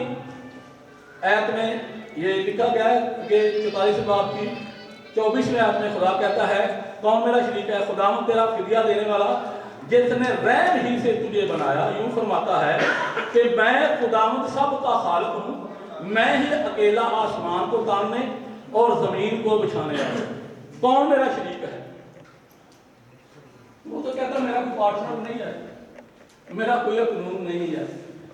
आयत में ये लिखा गया है कि 44वें बाब की 24वें आयत में खुदा कहता है कौन मेरा शरीक है? खुदावंद तेरा फिदिया देने वाला जिसने रहम ही से तुझे बनाया। यूं फरमाता है कि मैं खुदावंद सब का खालिक हूं, मैं ही अकेला आसमान को तानने और जमीन को बिछाने वाला। कौन मेरा शरीक है? वो तो कहता मेरा कोई पार्टनर नहीं है, मेरा कोई कानून नहीं है,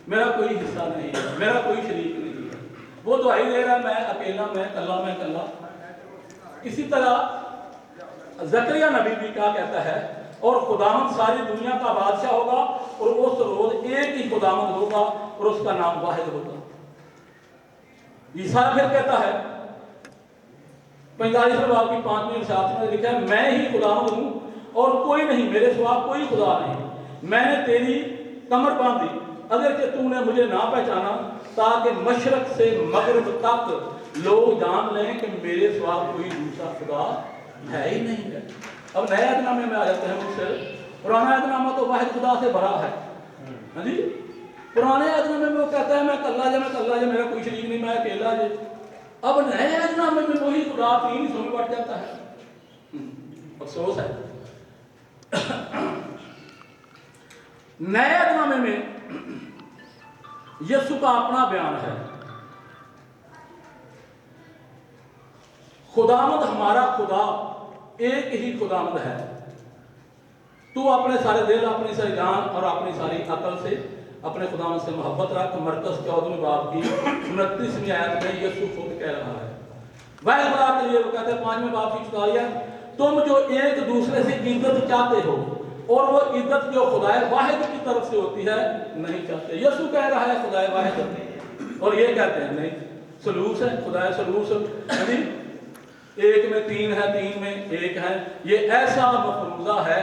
मेरा कोई हिस्सा नहीं है, मेरा कोई शरीक नहीं है। वो दुआई दे रहा है मैं अकेला, मैं कल्ला। इसी तरह ज़करिया नबी भी क्या कहता है, और खुदावंद सारी दुनिया का बादशाह होगा और उस रोज एक ही खुदावंद होगा और उसका नाम वाहिद होगा। ईसा फिर कहता है 45वें बाब की 5वीं और 7वीं में लिखा है मैं ही खुदावंद हूं और कोई नहीं, मेरे सिवा कोई खुदा नहीं। मैंने तेरी कमर बांधी अगर कि तूने मुझे ना पहचाना, ताकि मशरक से मगरब तक लोग जान लें कि मेरे सिवा कोई दूसरा खुदा है ही नहीं है। अब नया अहदनामे में आ जाते हैं मुझसे। पुराना अहदनामा तो वाहिद खुदा से भरा है। हाँ जी, पुराने अहदनामे में वो कहता है मैं कल्ला जा, मेरा कोई शरीक नहीं, मैं अकेला जे। अब नए अहदनामे में वही खुदा 3 हिस्सों में बढ़ जाता है। अफसोस है। नए अहदनामे में यीशु का अपना बयान है खुदामद हमारा खुदा एक ही खुदामद है। तू अपने सारे दिल, अपनी सारी जान और अपनी सारी अकल से अपने खुदामद से मोहब्बत रख। मरकज़ 14वें बाब की 29वीं आयत में यीशु खुद कह रहा है। वह खुदा के लिए वो कहते हैं 5वें बाब की 44, तुम जो एक दूसरे से इज्जत चाहते हो और वो इज्जत जो खुदाए वाहिद की तरफ से होती है नहीं चाहते। यीशु कह रहा है खुदाए वाहिद, और ये कहते हैं नहीं, सलूस है, खुदाए सलूस यानी एक में तीन है, तीन में एक है। ये ऐसा मफरूजा है,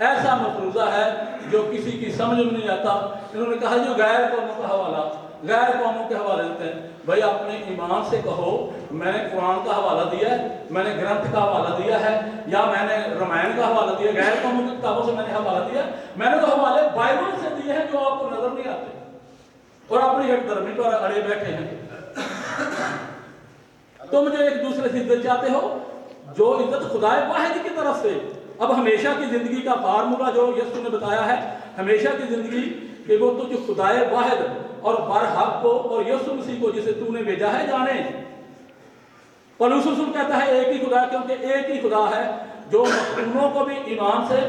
ऐसा मफरूजा है जो किसी की समझ में नहीं आता। इन्होंने कहा जो गैर कौमों का हवाला, गैर कौमों के हवाले देते हैं। भाई अपने ईमान से कहो मैंने कुरान का हवाला दिया है, मैंने ग्रंथ का हवाला दिया है, या मैंने रामायण का हवाला दिया, गैर कौमों की किताबों से मैंने हवाला दिया। मैंने तो हवाले बाइबल से दिए हैं जो आपको नजर नहीं आते और अपनी एक धर्मी पर अड़े बैठे हैं। तुम जो एक दूसरे से इज्जत चाहते हो, जो इज्जत खुदाए वाहिद की तरफ से। अब हमेशा की जिंदगी का फार्मूला जो यीशु ने बताया है, हमेशा की जिंदगी कि वो तो जो खुदाए वाहिद और बरहक को और यीशु मसीह को जिसे तूने भेजा है जाने। पौलुस रसूल कहता है एक ही खुदा, क्योंकि एक ही खुदा है जो मख्तूनों को भी ईमान से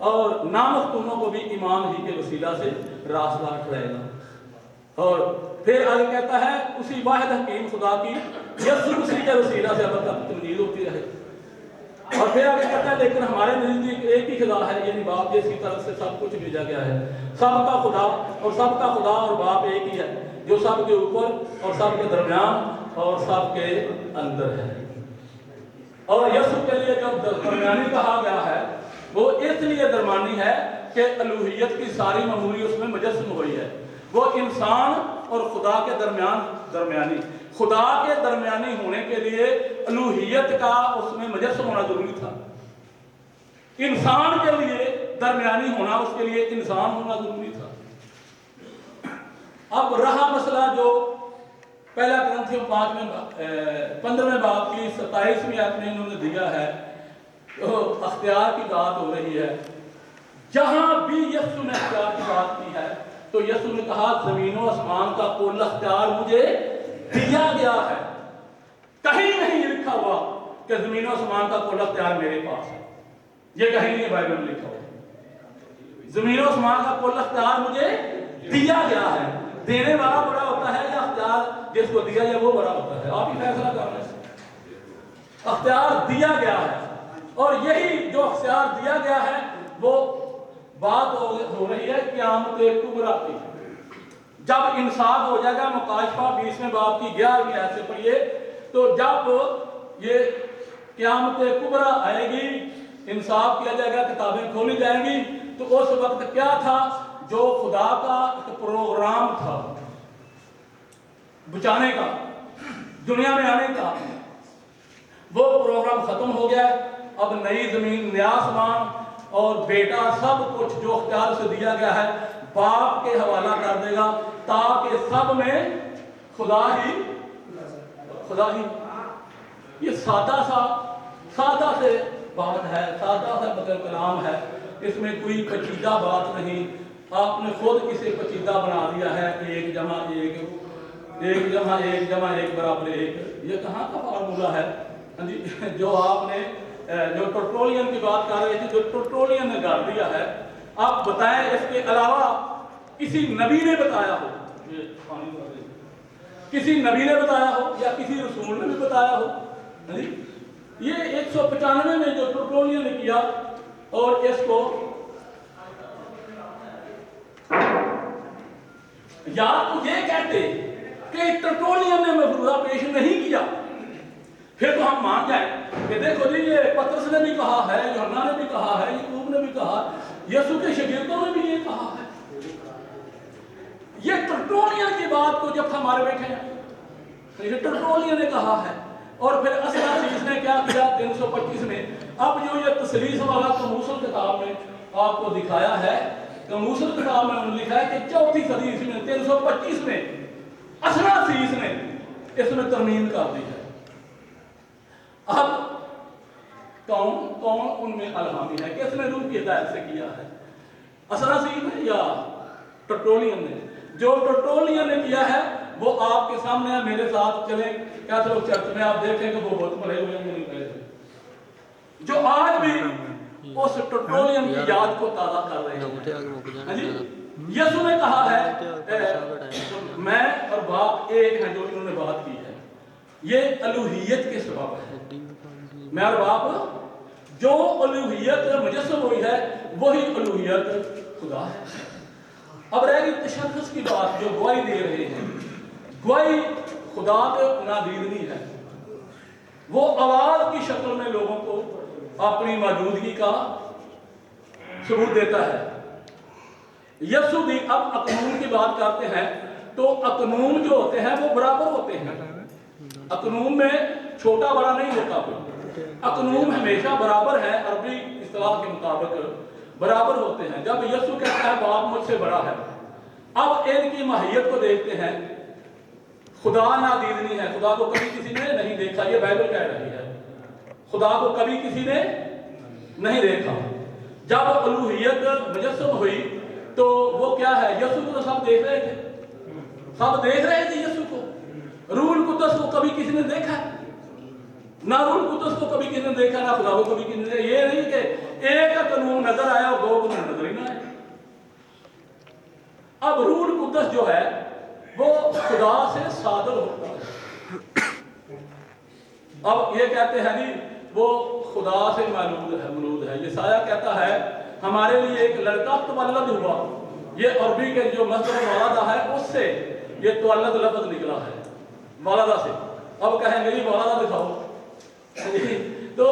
और नामख्तूनों को भी ईमान ही के वसीला से रासदार रहेगा। और फिर आगे कहता है उसी वाहिद हकीम खुदा की यीशु मसीह के वसीला से अब तक तमजीद होती रहे। और फिर आगे कहता है लेकिन हमारे नजदीक एक ही खुदा है, यानी बाप जिसकी तरफ से सब कुछ भेजा गया है। सबका खुदा और सबका खुदा और बाप एक ही है, जो सबके ऊपर और सबके दरमियान और सबके अंदर है। और यीशु के लिए जो दरमियानी कहा गया है वो इसलिए दरमियानी है कि अलूहियत की सारी मामूली उसमें मुजस्सम हुई है। वो इंसान और खुदा के दरमियानी, खुदा के दरमियानी होने के लिए अलूहियत का उसमें मुजस्सम होना जरूरी था। इंसान के लिए दरमियानी होना, उसके लिए इंसान होना जरूरी था। अब रहा मसला जो पहला ग्रंथियों 15वें बाब की 27वीं आयत में इन्होंने दिया है, तो अख्तियार की बात हो रही है। जहां भी यीशु ने अख्तियार की बात की है तो यीशु ने कहा जमीन और आसमान का कुल अख्तियार मुझे दिया गया है। कहीं नहीं लिखा हुआ कि जमीन और आसमान का कुल अख्तियार मेरे पास है, ये कहीं नहीं बाइबल में लिखा हुआ। जमीन और आसमान का कुल अख्तियार मुझे दिया गया है। देने वाला बड़ा होता है या अख्तियार जिसको दिया जाए वो बड़ा होता है? आप ही फैसला कर रहे हैं। अख्तियार दिया गया है, और यही जो अख्तियार दिया गया है वो बात हो रही है क़यामत कुबरा की। जब इंसाफ हो जाएगा, मुकाशफा 20वें बाब की 11वीं आयत से पढ़िए, तो जब ये क़यामत कुबरा आएगी, इंसाफ किया जाएगा, किताबें खोली जाएंगी, तो उस वक्त क्या था जो खुदा का एक प्रोग्राम था बचाने का, दुनिया में आने का, वो प्रोग्राम खत्म हो गया। अब नई जमीन, नया आसमान और बेटा सब कुछ जो अख्तियार से दिया गया है बाप के हवाला कर देगा, ताकि सब में खुदा ही। ये सादा से बात है, सादा सा बदल कलाम है, इसमें कोई पेचीदा बात नहीं। आपने खुद इसे पेचीदा बना दिया है, 1 जमा 1 बराबर 1। ये कहाँ का फार्मूला है जी? जो आपने जो टोटोलियन की बात कर रहे थे, जो टोटोलियन ने डाल दिया है, आप बताएं इसके अलावा किसी नबी ने बताया हो, किसी नबी ने बताया हो या किसी रसूल ने भी बताया हो? ये 195 में जो टोटोलियन ने किया, और इसको या तो ये कहते कि टोटोलियन ने मफरूजा पेश नहीं किया, फिर तो हम मान जाए कि देखो जी ये पतरस ने भी कहा है, यूहन्ना ने भी कहा है, याकूब ने भी कहा, यीशु के शागिर्दों ने भी ये कहा है। ये टर्टोलियन की बात को जब हमारे बैठे हैं, ये टर्टोलियन ने कहा है। और फिर असलासीस ने क्या किया 325 में? अब जो ये तसलीस वाला कमूसल किताब में आपको दिखाया है, कमूसल किताब में उन्होंने लिखा है कि 4वीं सदी ईस्वी में 325 में असलासीस ने इसमें तरमीम कर दी है। अब कौन उनमें अलहामी है, किसने रूह की हिदायत से किया है? असलासीस ने या टर्टोलियन ने? जो टर्टोलियन ने किया है वो आपके सामने है, मेरे साथ चलें। क्या लोग चर्च में आप देखें कि वो बहुत पढ़े हुए हैं, नहीं पढ़े हुए, जो आज भी उस टोटोलियन की याद को ताज़ा कर रहे हैं। हाँ जी, यीशु ने कहा है मैं और बाप एक हैं, जो इन्होंने बात की है, ये अलूहियत के सबब है। मैं और बाप, जो अलूहियत मुजस्सम हुई है वही अलूहियत खुदा है। अब रह गई तशख़्ख़ुस की बात, जो गवाही दे रहे हैं, गवाही खुदा के नादीदनी है। वो आवाज की शक्ल में लोगों को अपनी मौजूदगी का सबूत देता है। यीशु भी अब अक़नून की बात करते हैं, तो अक़नून जो होते हैं वो बराबर होते हैं। अक़नून में छोटा बड़ा नहीं होता कोई, अक़नून हमेशा बराबर है, अरबी इस्तिलाह के मुताबिक बराबर होते हैं। जब यीशु कहता है बाप मुझसे बड़ा है, अब इनकी माहियत को देखते हैं। खुदा नादीदनी है, खुदा को कभी किसी ने नहीं देखा, ये बाइबल कह रही है। खुदा को कभी किसी ने नहीं देखा। जब अलूहियत मुजस्सम हुई तो वो क्या है, यीशु को तो सब देख रहे थे, सब देख रहे थे यीशु को। रूहुल कुद्दस को कभी किसी ने देखा ना, रूहुल कुद्दस को कभी किसी ने देखा ना, खुदा को कभी किसी ने। ये नहीं कि एक का कानून नजर आया और दो को नजर ही ना आया। अब रूहुल कुद्दस जो है वो खुदा से सादर होता है। अब ये कहते हैं जी वो खुदा से मौलूद है। यशायाह कहता है हमारे लिए एक लड़का तवल्लद हुआ। ये अरबी के जो मस्दर वालदा है उससे ये तवल्लद लफ्ज निकला है, वालदा से। अब कहेंगे जी वालदा दिखाओ, तो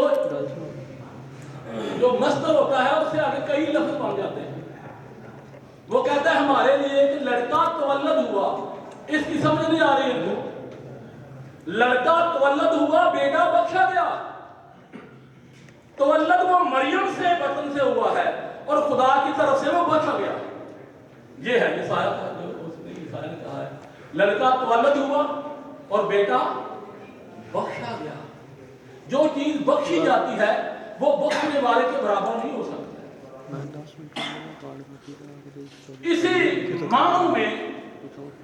जो मस्दर होता है उससे आगे कई लफ्ज बन जाते हैं। वो कहता है हमारे लिए एक लड़का तवल्लद हुआ। इसकी समझ नहीं आ रही है, लड़का तवल्लद हुआ, बेटा बख्शा गया। तवल्लद वो मरियम से बतन से हुआ है और खुदा की तरफ से वो बचा गया। ये है यशायाह का, जो उसने यशायाह ने कहा है लड़का तवल्लद हुआ और बेटा बख्शा गया। जो चीज बख्शी जाती है वो बख्शने वाले के बराबर नहीं हो सकती। इसी मानों में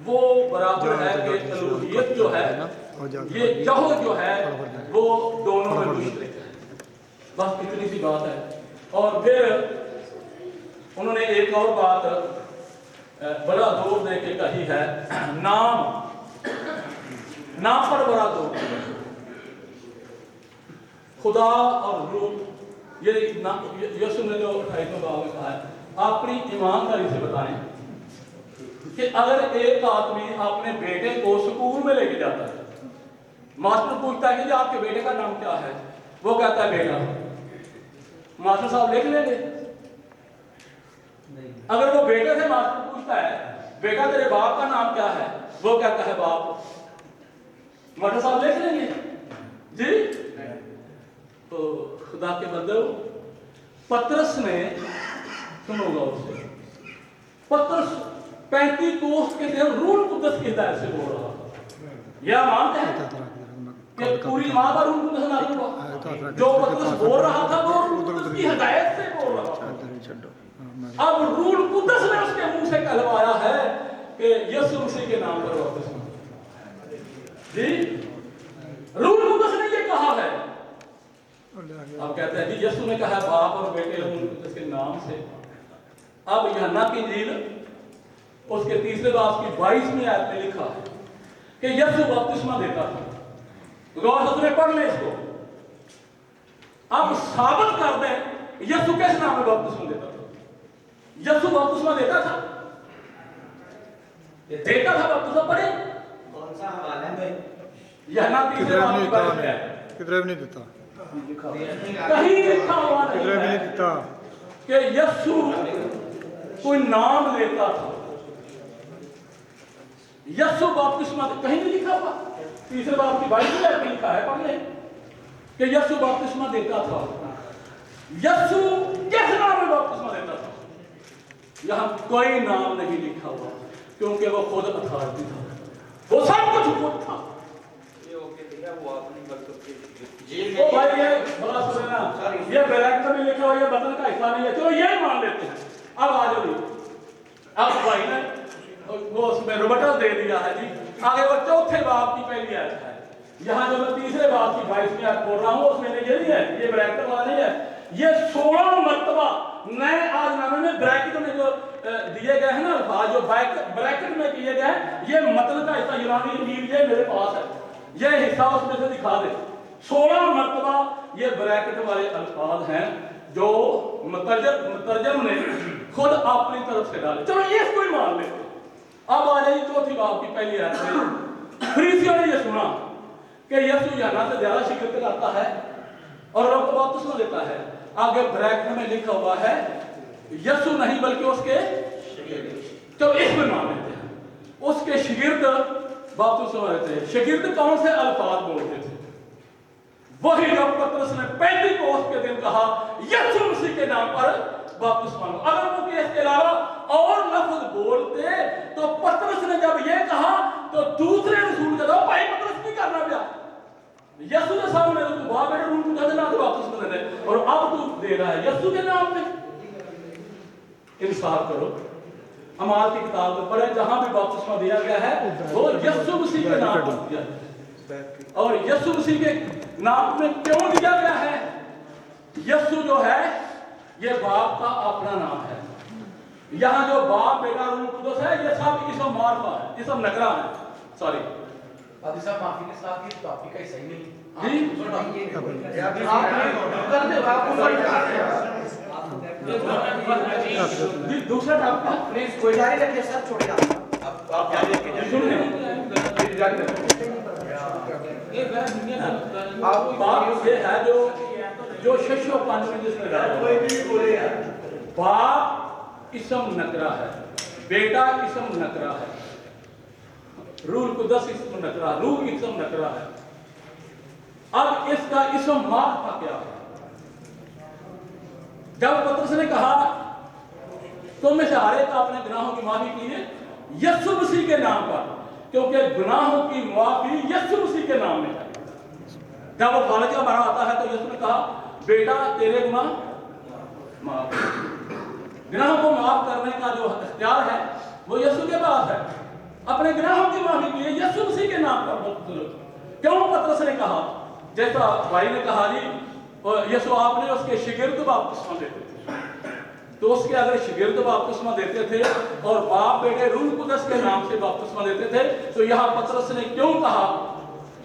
वो बराबर है कि अलूहियत जो है, ये जहो जो है वो दोनों में मुश्तरक है। बस इतनी सी बात है। और फिर उन्होंने एक और बात बड़ा जोर दे के कही है, नाम पर बड़ा जोर। खुदा और रूह, ये यीशु ने जो कहा है, अपनी ईमानदारी से बताएं कि अगर एक आदमी अपने बेटे को स्कूल में लेके जाता है, मास्टर पूछता है कि जी आपके बेटे का नाम क्या है, वो कहता है बेटा, मास्टर साहब लिख लेंगे? अगर वो बेटे से मास्टर पूछता है बेटा तेरे बाप का नाम क्या है, वो कहता है बाप, मास्टर साहब लिख लेंगे जी? तो खुदा के बंदे, पतरस ने, सुनोगा उससे, पतरस 35 कोस के दिन रूह कुद्दस की हिदायत से बोल रहा था। यह मानते हैं कि पूरी माँ का रूह कुद्दस नाज़िल हुआ। जो पतरस बोल रहा था वो रूह कुद्दस की हिदायत से बोल रहा था। अब रूह कुद्दस ने उसके मुंह से कहलवाया है कि यीशु मसीह के नाम पर बपतिस्मा जी। रूह कुद्दस ने ये कहा है। अब कहते हैं जी यीशु ने कहा बाप और बेटे रूह कुद्दस के नाम से। अब यूहन्ना की इंजील उसके तीसरे बाब की 22वीं आयत में लिखा है कि यीशु बपतिस्मा देता था। गौर से तुम्हें पढ़ ले इसको। अब साबित कर दें यीशु किस नाम में बपतिस्मा देता था। यीशु बपतिस्मा देता था, बपतिस्मा पढ़े कौन सा हवाला है? यूहन्ना तीसरे बाब की 22वीं आयत। किधर भी नहीं देता, कहीं लिखा हुआ नहीं किधर भी नहीं देता कि यीशु कोई नाम लेता था। यीशु बपतिस्मा कहीं नहीं लिखा हुआ। तीसरे बाब की 22वीं आयत में लिखा है, पढ़ ले कि यीशु बपतिस्मा देता था। यीशु किस नाम में बपतिस्मा देता था? यहां कोई नाम नहीं लिखा हुआ, क्योंकि वो खुद अथॉरिटी था, वो सब कुछ खुद था। ओ भाई ये बड़ा सुनना, ये ब्रैकेट में लिखा हुआ, ये बटन का हिस्सा नहीं है। चलो ये मान लेते हैं। अब आ जाओ, अब भाई ने वो उसमें रोबोटल दे दिया है जी आगे वो चौथे बाब की पहली आयत है। यहाँ जो मैं तीसरे बाब की 22वीं आयत बोल रहा हूँ उसमें ये नहीं है, ये ब्रैकेट वाला नहीं है, ये 16 मरतबा नए आज़नामे में ब्रैकेट में जो दिए गए हैं ना अल्फाज, जो ब्रैकेट में किए गए हैं, ये मतलब का हिस्सा यूनानी इंजील ये मेरे पास है, ये हिस्सा उसमें से दिखा दे। 16 मरतबा ये ब्रैकेट वाले अल्फाज हैं जो मुतरजम ने खुद अपनी तरफ से डाले। चलो ये इसको ही मान लेते। अब आ जाइए चौथी बाब की पहली आयत में। फरीसियों ने ये सुना कि यीशु यूहन्ना से ज्यादा शिकायत करता है और रब को बपतिस्मा देता है। आगे ब्रैकेट में लिखा हुआ है यीशु नहीं बल्कि उसके तो इसमें मान लेते हैं उसके शागिर्द बपतिस्मा देते हैं। शागिर्द कौन से अल्फाज बोलते थे? वही जब पतरस ने पेंटिकोस्त के दिन कहा यीशु मसीह के नाम पर बपतिस्मा लो। अगर वो इसके अलावा और लफ्ज बोलते तो पतरस ने जब ये कहा तो दूसरे रसूल का दो भाई पतरस नहीं करना पिया। यीशु के सामने तू बाप बेटा रूल को ना बपतिस्मा दे और अब तू दे रहा है यीशु के नाम पे। इंसाफ करो। अमाल की किताब में पढ़े जहां भी बपतिस्मा दिया गया है वो यीशु मसीह के नाम पर दिया है। और यीशु मसीह के नाम में क्यों दिया गया है? यीशु जो है ये बाप का अपना नाम है। यहाँ जो बाप बेटा रूह कुदस है ये सब इसम मार्फा है, इसम नकरा है। सॉरी अभी साहब माफी के साथ ये टॉपिक का सही नहीं जी जी दूसरा टॉपिक प्लीज कोई जारी रखिए सर, छोड़िए आप जारी रखिए। सुनिए जारी रखिए। बाप ये है जो शशो पंच में जिसने डाला बाप इसम नकरा है, बेटा इसम नकरा है, रूह कुदस इसम नकरा, रूह इसम नकरा है। अब इसका इसम मार्फा क्या है? जब पतरस ने कहा तुम में से हर एक अपने गुनाहों की माफी कीजिए यीशु मसीह के नाम पर, क्योंकि गुनाहों की माफी यीशु मसीह के नाम में है। जब वो खालिद का बड़ा आता है तो यीशु ने कहा बेटा तेरे गुनाह माफ। गुनाहों को माफ करने का जो इख्तियार है वो यीशु के पास है। अपने गुनाहों की माफी के लिए यीशु मसीह के नाम पर क्यों पतरस ने कहा, जैसा भाई ने कहा जी यीशु आपने उसके शागिर्द बपतिस्मा देते थे, तो उसके अगर शागिर्द बपतिस्मा देते थे और बाप बेटे रूह कुदस के नाम से बपतिस्मा देते थे तो यहाँ पतरस ने क्यों कहा?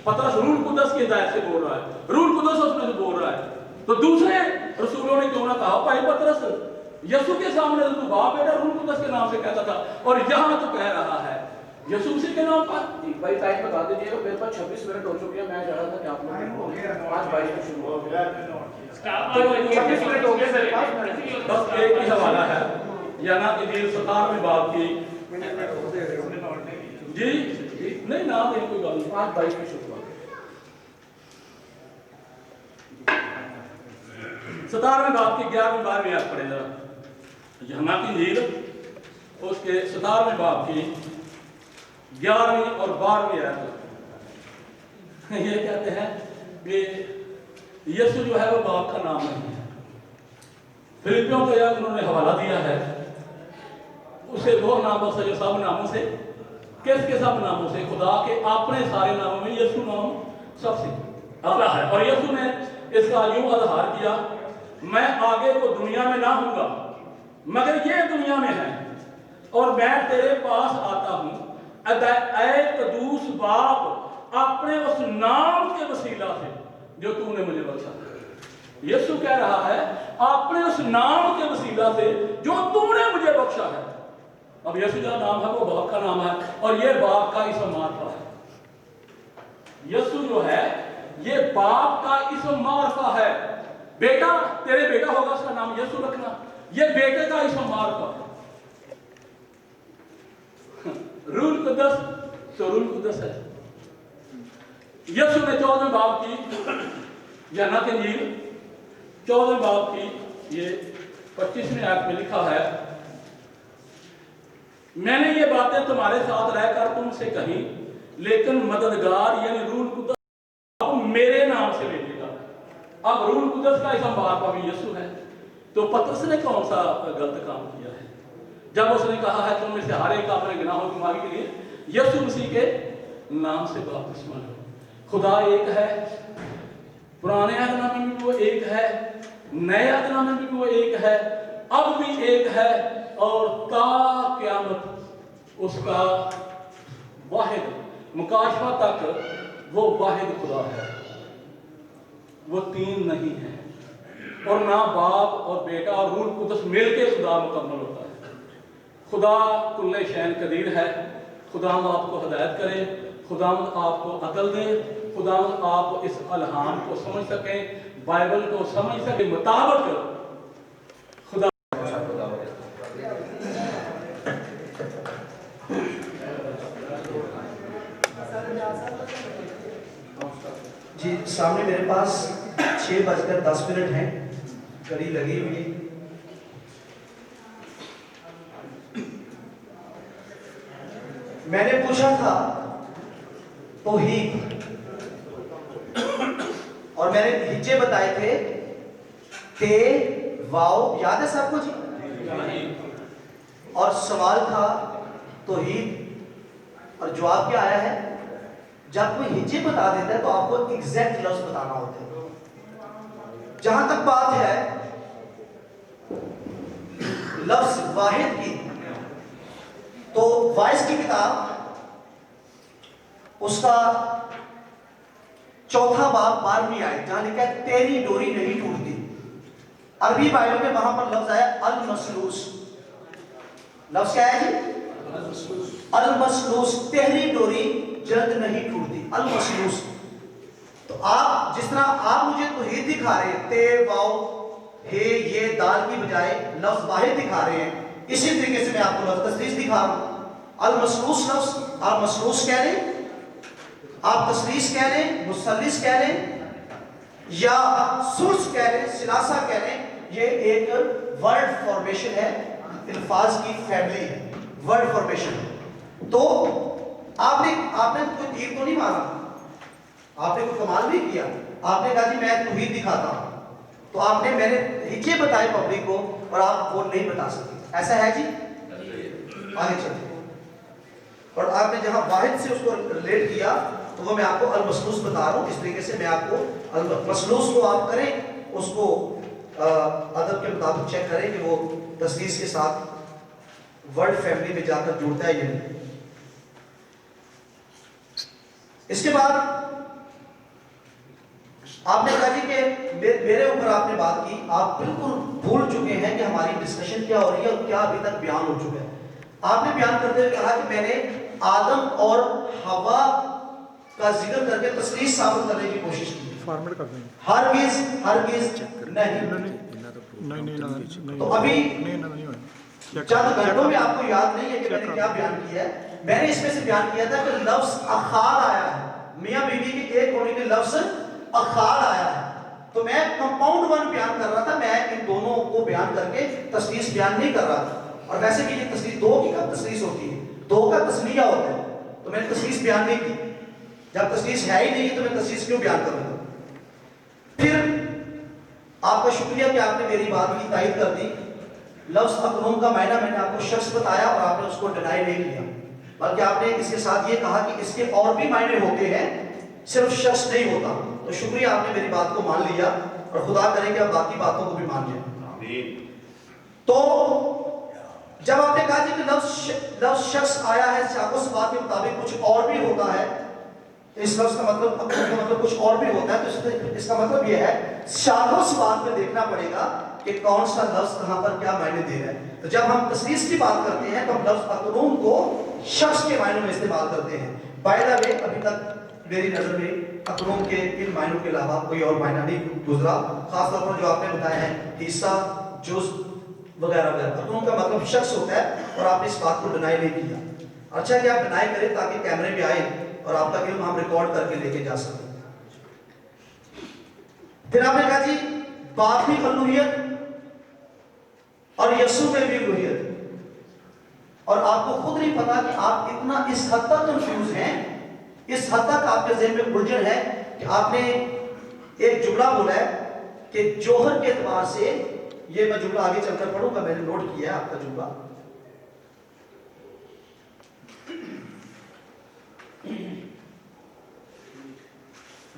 पतरस रूह कुदस की हिदायत से बोल रहा है, रूह कुदस उसमें से बोल रहा है, तो दूसरे रसूलों ने क्यों ना कहा भाई पतरस यीशु के सामने तो बाप बेटा रूह कुदस के नाम से कहता था और यहाँ तो कह रहा है यीशु मसीह के नाम पर। भाई टाइम बता दीजिए, मेरे पास 26 मिनट हो चुके हैं। मैं चाह रहा था कि आप लोग 5:22 में शुरू हो गया तो 26 मिनट हो गए मेरे पास। बस एक ही हवाला है याना इंजील 17वें बाब की जी नहीं ना नहीं कोई बात नहीं, 5:22 में शुरू हो गया। 17वें बाब की 11वीं 12वीं आयत पढ़े जरा। यूहन्ना की इंजील उसके 17वें बाब की 11वीं और 12वीं आयत ये कहते हैं कि यीशु जो है वो बाप का नाम नहीं है। फिलिपियों को याद उन्होंने हवाला दिया है उसे दो नामों से जो सब नामों से किसके सब नामों से खुदा के अपने सारे नामों में यीशु नाम सबसे अगला है। और यीशु ने इसका यूं आधार किया मैं आगे को दुनिया में ना हूंगा मगर ये दुनिया में है और मैं तेरे पास आता हूं कदूस बाप अपने उस नाम के वसीला से जो तूने मुझे बख्शा। यीशु कह रहा है अपने उस नाम के वसीला से जो तूने मुझे बख्शा है। अब यीशु का नाम है वो बाप का नाम है और ये बाप का इसम मार्फा है। यीशु जो है ये बाप का इसम मार्फा है। बेटा तेरे बेटा होगा उसका नाम यीशु रखना, ये बेटे का इसम मार्फा है। रूह कुदस तो रूह कुदस है। यीशु ने 14वें बाब की यूहन्ना की इंजील 14वें बाब की ये 25वीं आयत में लिखा है मैंने ये बातें तुम्हारे साथ रहकर तुमसे कही लेकिन मददगार यानी रूह कुदस अब मेरे नाम से भेजेगा। अब रूह कुदस का इसम बाप भी यीशु है। तो पतरस ने कौन सा गलत काम किया है जब उसने कहा है तुम में से हर एक अपने गुनाहों की माफी के लिए यीशु मसीह के नाम से बपतिस्मा लो। खुदा एक है, पुराने अहदनामे में भी वो एक है, नए अहदनामे में भी वो एक है, अब भी एक है, और ता क़यामत उसका वाहिद मुकाशफा तक वो वाहिद खुदा है, वो तीन नहीं है। और ना बाप और बेटा और रूह कुदस मिलके खुदा मुकम्मल होता है। खुदा कुल्ले शैन कदीर है। खुदावंद आपको हदायत करे, खुदावंद आपको अकल दे, खुदावंद आप इस अलहाम को समझ सकें, बाइबल को समझ सकें मुताबिक खुदा। जी सामने मेरे पास 6:10 हैं, घड़ी लगी हुई है। मैंने पूछा था तौहीद, और मैंने हिज्जे बताए थे, ते वाव, याद है सबको जी? और सवाल था तौहीद, और जवाब क्या आया है? जब कोई हिज्जे बता देता है तो आपको एग्जैक्ट लफ्ज बताना होता है। जहां तक बात है लफ्ज वाहिद की, तो वाइस की किताब उसका 4 बाब 12वीं आयत, जहां लिखा है तेरी डोरी नहीं टूटती। अरबी बाइबल में वहां पर लफ्ज आया अल मसलूस। लफ्ज क्या है जी? अल मसलूस, तेरी डोरी जल्द नहीं टूटती, अल मसलूस। तो आप जिस तरह आप मुझे तौहीद दिखा रहे हैं, ते वाव हे ये दाल की बजाय लफ्ज वाहिद दिखा रहे हैं, इसी तरीके से मैं आपको लफ्ज तस्लीस दिखा रहा हूं। अल मसलूस लफ्ज आप मसलूस कह रहे, आप तस्लीस कह रहे, मुसल्लिस कह रहे, या सुल्स कह रहे, सिलासा कह रहे, ये एक वर्ड फॉर्मेशन है, अल्फाज की फैमिली है, वर्ड फॉर्मेशन। तो आपने कोई तीर तो नहीं मारा, आपने कोई कमाल नहीं किया, आपने कहा जी मैं तौहीद दिखाता हूं, तो आपने मैंने हिज्जे बताए पब्लिक को और आप वो नहीं बता सके, ऐसा है जी? आगे चलते। और आपने जहां वाहिद से उसको रिलेट किया, तो वो मैं आपको अल मसलूस बता रहा हूं। इस तरीके से मैं आपको अल मसलूस को आप करें, उसको अदब के मुताबिक चेक करें कि वो तस्लीस के साथ वर्ड फैमिली में जाकर जुड़ता है या नहीं। इसके बाद आपने कहा जी कि मेरे ऊपर आपने बात की, आप बिल्कुल भूल चुके हैं कि हमारी डिस्कशन क्या हो रही है और क्या अभी तक बयान हो चुका है। आपने बयान करते हुए कहा कि मैंने आदम और हवा का जिक्र करके तस्लीस साबित करने की कोशिश की। फॉर्मेट कर देंगे। हरगिज नहीं। तो अभी चंद घंटों में आपको याद नहीं है कि मैंने क्या बयान किया है। मैंने इसमें से बयान किया था कि लफ्ज अखार आया है, मियां बीवी के एक होने के लफ्ज अखार आया है। तो मैं कंपाउंड वन बयान कर रहा था, मैं इन दोनों को बयान करके तस्लीस बयान नहीं कर रहा था। और वैसे भी ये तस्लीस दो की कब तस्लीस होती है? दो का तस्लिया होता है, तो मैंने तस्लीस बयान नहीं की। जब तस्लीस है ही नहीं तो मैं तस्लीस क्यों बयान करूंगा? फिर आपका शुक्रिया कि आपने मेरी बात की तायद कर दी। लफ्ज अकरूम का मायना मैंने आपको शख्स बताया और आपने उसको डिनाई नहीं किया, बल्कि आपने इसके साथ ये कहा कि इसके और भी मायने होते हैं, सिर्फ शख्स नहीं होता। तो शुक्रिया, आपने मेरी बात को मान लिया और खुदा करे कि आप बाकी बातों को भी मान जाए। तो जब आपने कहा कि लफ्ज शख्स आया है, उस बात के मुताबिक कुछ और भी होता है, इस लफ्ज का मतलब कुछ और भी होता है, तो इसका मतलब यह है शादों से बात में देखना पड़ेगा कि कौन सा लफ्ज कहां पर क्या मायने दे रहा है। तो जब हम तस्लीस की बात करते हैं तो हम लफ्ज अकरूम को शख्स के मायनों में इस्तेमाल करते हैं। बाय द वे, अभी तक मेरी नजर में अकरूम के इन मायनों के अलावा कोई और मायना नहीं गुजरा, खासतौर पर जो आपने बताया है हिस्सा, जुज वगैरह वगैरह। अकरूम का मतलब शख्स होता है और आपने इस बात को डिनाई नहीं किया। अच्छा कि आप डिनाई करें ताकि कैमरे में आए और आपका इल्म हम रिकॉर्ड करके लेके जा सकें। फिर आपने कहा जी बाप भी अल्लूहियत और यसू में भी अल्लूहियत, और आपको खुद नहीं पता कि आप इतना इस हद तक कंफ्यूज हैं, इस हद तक आपके ज़हन में उलझन है कि आपने एक जुमला बोला है कि जोहर के एतबार से, ये मैं जुमला आगे चलकर पढ़ूंगा, मैंने नोट किया है आपका जुमला।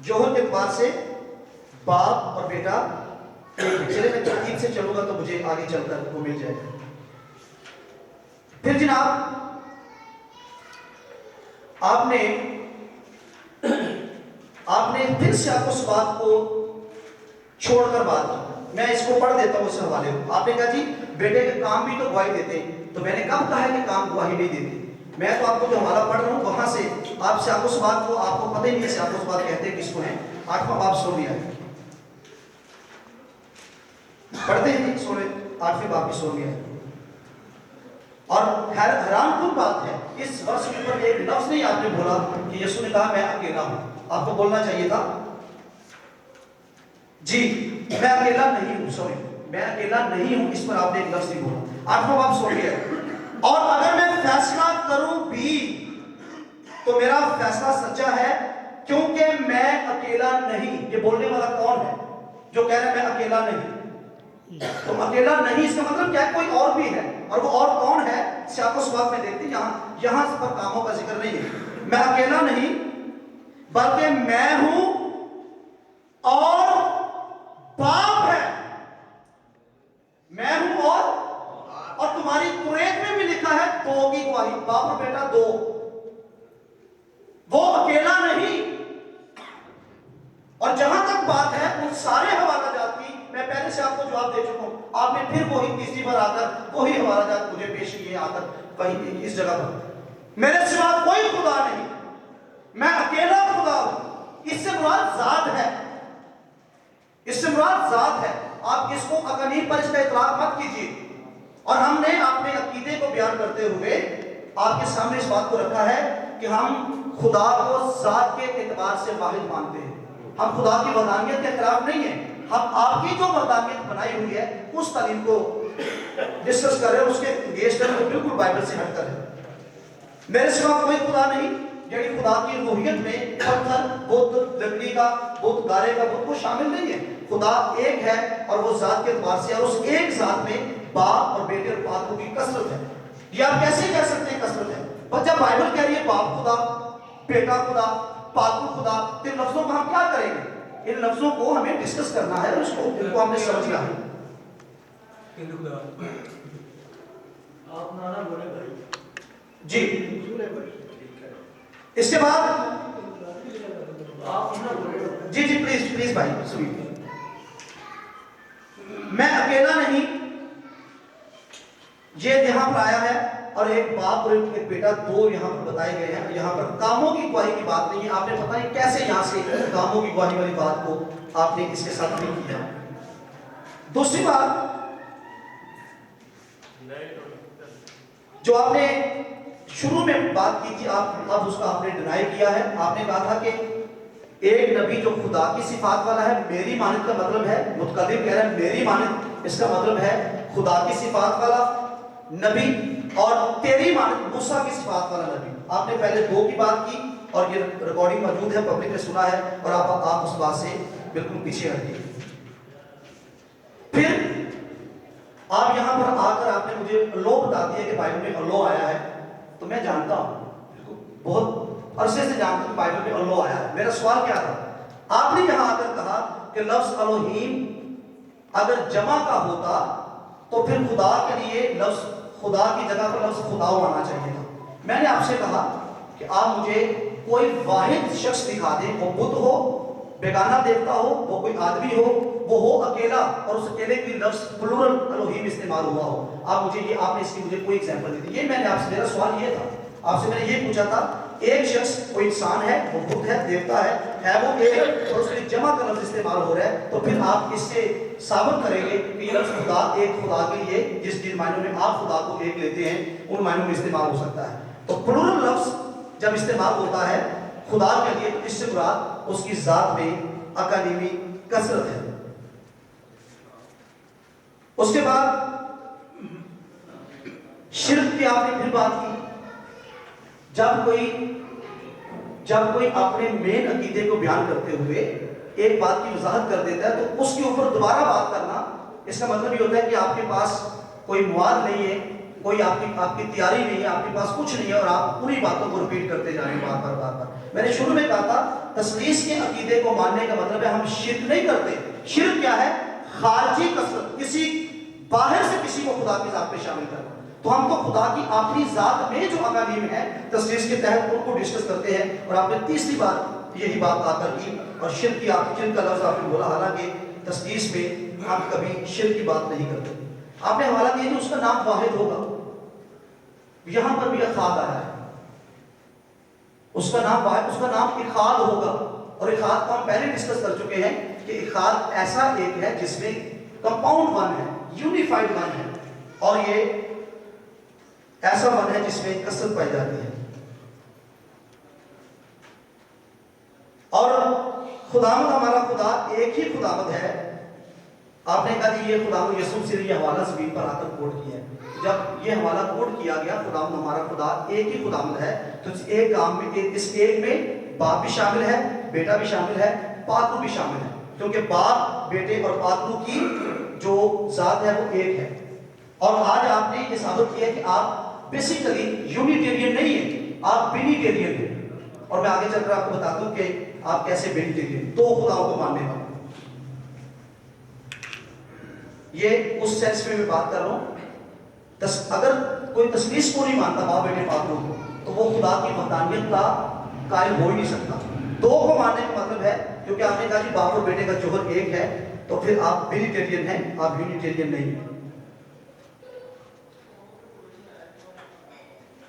जौहर के एतबार से बाप और बेटा एक है। चले मैं तरतीब से चलूंगा तो मुझे आगे चलकर वो मिल जाएगा। फिर जनाब आपने फिर से आपको उस बात को छोड़कर बात की। मैं इसको पढ़ देता हूं उस हवाले को। आपने कहा जी बेटे के काम भी तो गवाही देते हैं, तो मैंने कब कहा है कि काम गवाही नहीं देते? मैं तो आपको जो हवाला पढ़ रहा हूं वहां से आपसे आपको उस बात को आपको पता ही नहीं है आपको उस बात कहते हैं किसको है। 8वां बाब सुन लिया है, पढ़ते हैं सुने 8वें बाब की सुन लिया है। और हैरान कुन बात है, इस वर्ष के ऊपर एक लफ्ज नहीं आपने बोला कि यीशु ने कहा मैं अकेला हूं। आपको बोलना चाहिए था जी मैं अकेला नहीं हूं, सॉरी मैं अकेला नहीं हूं, इस पर आपने एक लफ्ज नहीं बोला। 8वां बाब सुन लिया है। और अगर मैं फैसला करूं भी तो मेरा फैसला सच्चा है, क्योंकि मैं अकेला नहीं। ये बोलने वाला कौन है जो कह रहा है मैं अकेला नहीं? तुम अकेला नहीं, इसका मतलब क्या है? कोई और भी है, और वो और कौन है इसे आपको इस बात में देखते हैं। यहां पर कामों का जिक्र नहीं है। मैं अकेला नहीं बल्कि मैं हूं और बाप है। मैं हूं और तुम्हारी कुरैन में भी लिखा है दो की गवाही, बाप और बेटा दो। वो अकेला नहीं। और जहां तक बात है उन सारे हवाला जात की, मैं पहले से आपको जवाब दे चुका हूं। आपने फिर वही तीसरी बार आकर वही हवाला जात मुझे पेश किए आकर कहीं इस जगह पर। मेरे सिवा कोई खुदा नहीं, मैं अकेला खुदा हूं। इससे मुराद जात है, इससे मुराद जात है। आप इसको अकनीम पर इसका इतलाक मत कीजिए। और हमने अपने अकीदे को बयान करते हुए आपके सामने इस बात को रखा है कि हम खुदा को जात के एतबार से वाहिद मानते हैं। हम खुदा की वहदानियत के खिलाफ नहीं है। हम आपकी जो वहदानियत बनाई हुई है उस तालीम को डिस्कस कर रहे हैं, उसके गेस्ट है बिल्कुल बाइबल से हटकर है। मेरे सिवा कोई खुदा नहीं, यानी खुदा की रूहियत में पत्थर, बुत, लकड़ी का बुत, गारे का बुत को शामिल नहीं है। खुदा एक है और वो जात के एतबार से, और उस एक जात में बाप और बेटे और पाकों की कसरत है। ये आप कैसे कह सकते हैं कसरत है? पर जब बाइबल कह रही है बाप खुदा, बेटा खुदा, पाकू खुदा, तो इन लफ्जों को हम क्या करेंगे? इन लफ्जों को हमें डिस्कस करना है और इनको हमने समझना है। आप नाना बोले भाई जी इसके बाद आप ना बोले जी जी प्लीज प्लीज भाई सुनिए। मैं अकेला नहीं, ये यहां पर आया है और एक बाप और एक बेटा दो यहां पर बताए गए हैं। यहां पर कामों की गवाही की बात नहीं है। आपने पता नहीं कैसे यहां से कामों की गवाही वाली बात को आपने इसके साथ नहीं किया। दूसरी बात जो आपने शुरू में बात की थी, आप अब उसका आपने डिनाई किया है। आपने कहा था कि एक नबी जो खुदा की सिफात वाला है, मेरी मानद का मतलब है, मुतकल्लिम कह रहा है मेरी मानद, इसका मतलब है खुदा की सिफात वाला नबी, और तेरी मानद मूसा की सिफात वाला नबी। आपने पहले दो की बात की और ये रिकॉर्डिंग मौजूद है, पब्लिक ने सुना है, और आप उस बात से बिल्कुल पीछे हटिए। फिर आप यहां पर आकर आपने मुझे अल्लाह बता दिया कि बाइबल में अल्लाह आया है। तो मैं जानता हूं, बहुत अरसे से जानता हूं बाइबल में अल्लाह आया है। मेरा सवाल क्या था? आपने यहां आकर कहा कि लफ्ज अलोहीम अगर जमा का होता तो फिर खुदा के लिए लफ्ज खुदा की जगह पर लफ्ज खुदा आना चाहिए था। मैंने आपसे कहा कि आप मुझे कोई वाहिद शख्स दिखा दें, वो बुत हो, बेगाना देवता हो, वो कोई आदमी हो, वो हो अकेला और उस अकेले की लफ्ज प्लूरल अलोहीम इस्तेमाल हुआ हो। आप मुझे ये आपने इसकी मुझे कोई एग्जांपल दी थी। ये मैंने आपसे, मेरा सवाल ये था, आपसे मैंने ये पूछा था एक शख्स कोई इंसान है, वो बुत है, देवता है वो एक, और उसके जमा का लफ्ज इस्तेमाल हो रहा है, तो फिर आप इससे साबित करेंगे कि ये लफ्ज खुदा एक खुदा के लिए जिन मायनों में आप खुदा को एक लेते हैं उन मायनों में इस्तेमाल हो सकता है। तो प्लूरल लफ्ज जब इस्तेमाल होता है खुदा के लिए, इससे मुराद उसकी जात में अकादमी कसरत है। उसके बाद शिर्क की आपने फिर बात की। जब कोई अपने मेन अकीदे को बयान करते हुए एक बात की वजाहत कर देता है तो उसके ऊपर दोबारा बात करना, इसका मतलब ये होता है कि आपके पास कोई मवाद नहीं है, کوئی آپ کی تیاری نہیں ہے, آپ کے پاس کچھ نہیں ہے اور آپ پوری باتوں کو ریپیٹ کرتے جا رہے ہیں بار بار. میں نے شروع میں کہا تھا تثلیث کے عقیدے کو ماننے کا مطلب ہے ہم شرک نہیں کرتے. شرک کیا ہے؟ خارجی کثرت, کسی باہر سے کسی کو خدا کی ذات میں شامل کرنا. تو ہم تو خدا کی اپنی ذات میں جو اقانیم ہیں تثلیث کے تحت ان کو ڈسکس کرتے ہیں. اور آپ نے تیسری بار یہی بات آ کر کی اور شرک کا لفظ آپ نے بولا, حالانکہ تثلیث میں ہم کبھی شرک کی بات نہیں کرتے. آپ نے حوالہ دیا کہ اس کا نام واحد ہوگا, یہاں پر بھی اخاد آیا ہے, اس کا نام واحد, اس کا نام اخاد ہوگا. اور اخاد کو ہم پہلے ڈسکس کر چکے ہیں کہ اخاد ایسا ایک ہے جس میں کمپاؤنڈ ون ہے, یونیفائڈ ون ہے, اور یہ ایسا ون ہے جس میں کثرت پائی جاتی ہے. اور خداوند ہمارا خدا ایک ہی خداوند ہے. آپ نے کہا کہ یہ خداوند یسوع سے یہ حوالہ زمین پر آ کر کوٹ کیا ہے. جب یہ حوالہ کوٹ کیا گیا خداوند ہمارا خدا ایک ہی خداوند ہے, تو اس ایک کام میں, اس ایک میں باپ بھی شامل ہے, بیٹا بھی شامل ہے, پاترو بھی شامل ہے, کیونکہ باپ, بیٹے اور پاترو کی جو ذات ہے وہ ایک ہے. اور آج آپ نے یہ ثابت کیا کہ آپ بیسیکلی یونیٹیرین نہیں ہیں, آپ بینیٹیرین ہیں. اور میں آگے چل کر آپ کو بتا دوں کہ آپ کیسے بینیٹیرین, دو خداؤں کو ماننے والے. یہ اس سینس میں بات کر رہا ہوں. اگر کوئی تثلیث کو نہیں مانتا باپ بیٹے پاترو کو, تو وہ خدا کی وحدانیت کا قائل ہو ہی نہیں سکتا. دو کو ماننے کا مطلب ہے, کیونکہ آپ نے کہا کہ باپ اور بیٹے کا جوہر ایک ہے, تو پھر آپ بینیٹیرین ہیں, آپ یونیٹیرین نہیں.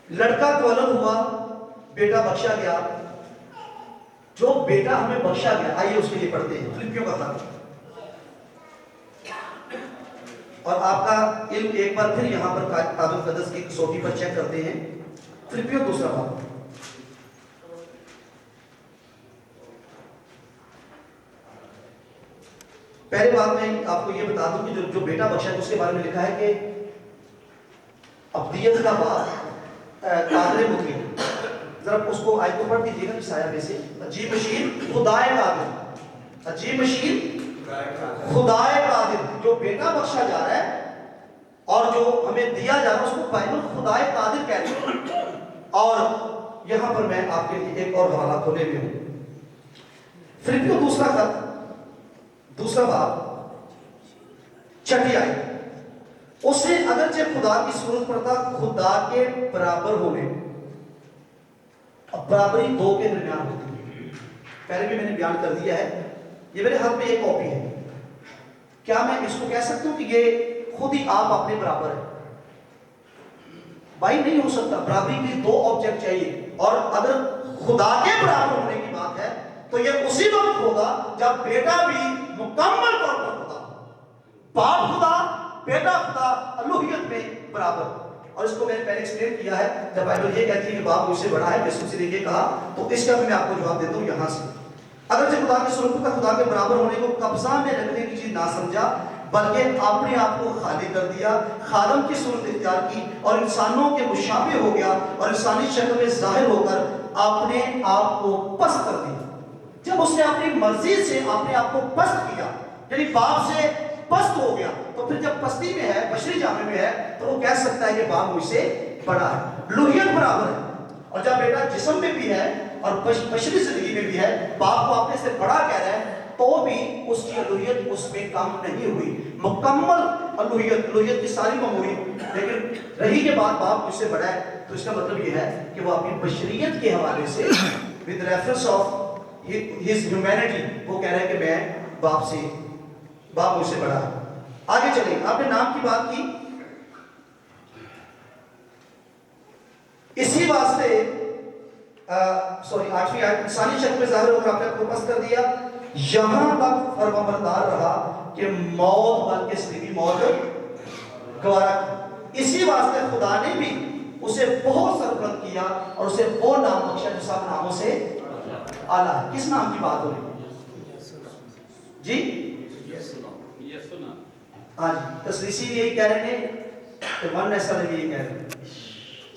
لڑکا کولن ہوا, بیٹا بخشا گیا. جو بیٹا ہمیں بخشا گیا, آئیے اس کے لیے پڑھتے ہیں فلپیوں کا خط. اور آپ کا علم ایک بار پھر یہاں پر کتاب مقدس کی کسوٹی پر چیک کرتے ہیں. فلپیوں دوسرا باب. پہلے بات میں آپ کو یہ بتا دوں کہ جو بیٹا بخشا ہے اس کے بارے میں لکھا ہے کہ ابدیت کا باپ قادر مطلق. ذرا اس کو آیت کو پڑھ دیجیے گا سایہ میں سے. عجیب مشین خدائے قادر, عجیب مشین خدائے قادر. جو بیٹا بخشا جا رہا ہے اور جو ہمیں دیا جا رہا ہے اس کو بائبل خدائے قادر کہتے ہیں. اور یہاں پر میں آپ کے لیے ایک اور حوالہ کھولے ہوئے ہوں. فلپیوں دوسرا خط, دوسرا باب, چھٹی آیت. اسے اگرچہ خدا کی صورت پر تھا, خدا کے برابر ہونے. اب برابری دو کے درمیان ہوتی ہے, پہلے بھی میں نے بیان کر دیا ہے. یہ میرے ہاتھ میں ایک کاپی ہے. کیا میں اس کو کہہ سکتا ہوں کہ یہ خود ہی آپ اپنے برابر ہے؟ بھائی نہیں ہو سکتا. برابری کے لیے دو آبجیکٹ چاہیے. اور اگر خدا کے برابر ہونے کی بات ہے تو یہ اسی وقت ہوگا جب بیٹا بھی مکمل طور پر خدا, باپ خدا, بیٹا خدا, الوہیت میں برابر. اور اس کو میں نے پہلے ایکسپلین کیا ہے. جب بائبل یہ کہتی ہے کہ باپ مجھ سے بڑا ہے, یسوع نے یہ کہا, تو اس کا بھی میں آپ کو جواب دیتا ہوں یہاں سے. اگرچہ خدا کے صورت کا خدا کے برابر ہونے کو قبضہ میں رکھنے کی چیز نہ سمجھا, بلکہ اپنے آپ کو خالی کر دیا, خادم کی صورت اختیار کی اور انسانوں کے مشابہ ہو گیا اور انسانی شکل میں ظاہر ہو کر اپنے آپ کو پست کر دیا. جب اس نے اپنی مرضی سے اپنے آپ کو پست کیا, یعنی باپ سے پست ہو گیا, تو پھر جب پستی میں ہے, بشری جامے میں ہے, تو وہ کہہ سکتا ہے کہ باپ مجھ سے بڑا ہے, لوہیت برابر ہے. اور جب بیٹا جسم میں بھی ہے اور بشری زندگی میں بھی ہے, باپ کو اپنے سے بڑا کہہ رہا ہے, تو بھی اس کی الوہیت اس میں کم نہیں ہوئی. مکمل الوہیت کی ساری معمولی. لیکن رہی کے بعد باپ مجھ سے بڑا ہے, تو اس کا مطلب یہ ہے کہ وہ اپنی بشریت کے حوالے سے with reference of his humanity وہ کہہ رہا ہے کہ میں باپ مجھ سے بڑا ہے. آگے چلیں. آپ نے نام کی بات کی. اسی واسطے آٹھویں آیت, انسانی شکل میں ظاہر ہو کر اپنے آپ کو پست کر دیا, یہاں تک فرمانبردار رہا کہ موت بلکہ صلیبی موت گوارا کی. اسی واسطے خدا نے بھی اسے بہت سربلند کیا اور اسے وہ نام بخشا جو سب ناموں سے اعلیٰ ہے. کس نام کی بات ہو رہی جی؟ ہاں جی, تثلیثی یہی کہہ رہے ہیں کہ ون ایسا نہیں یہی کہہ رہے ہیں.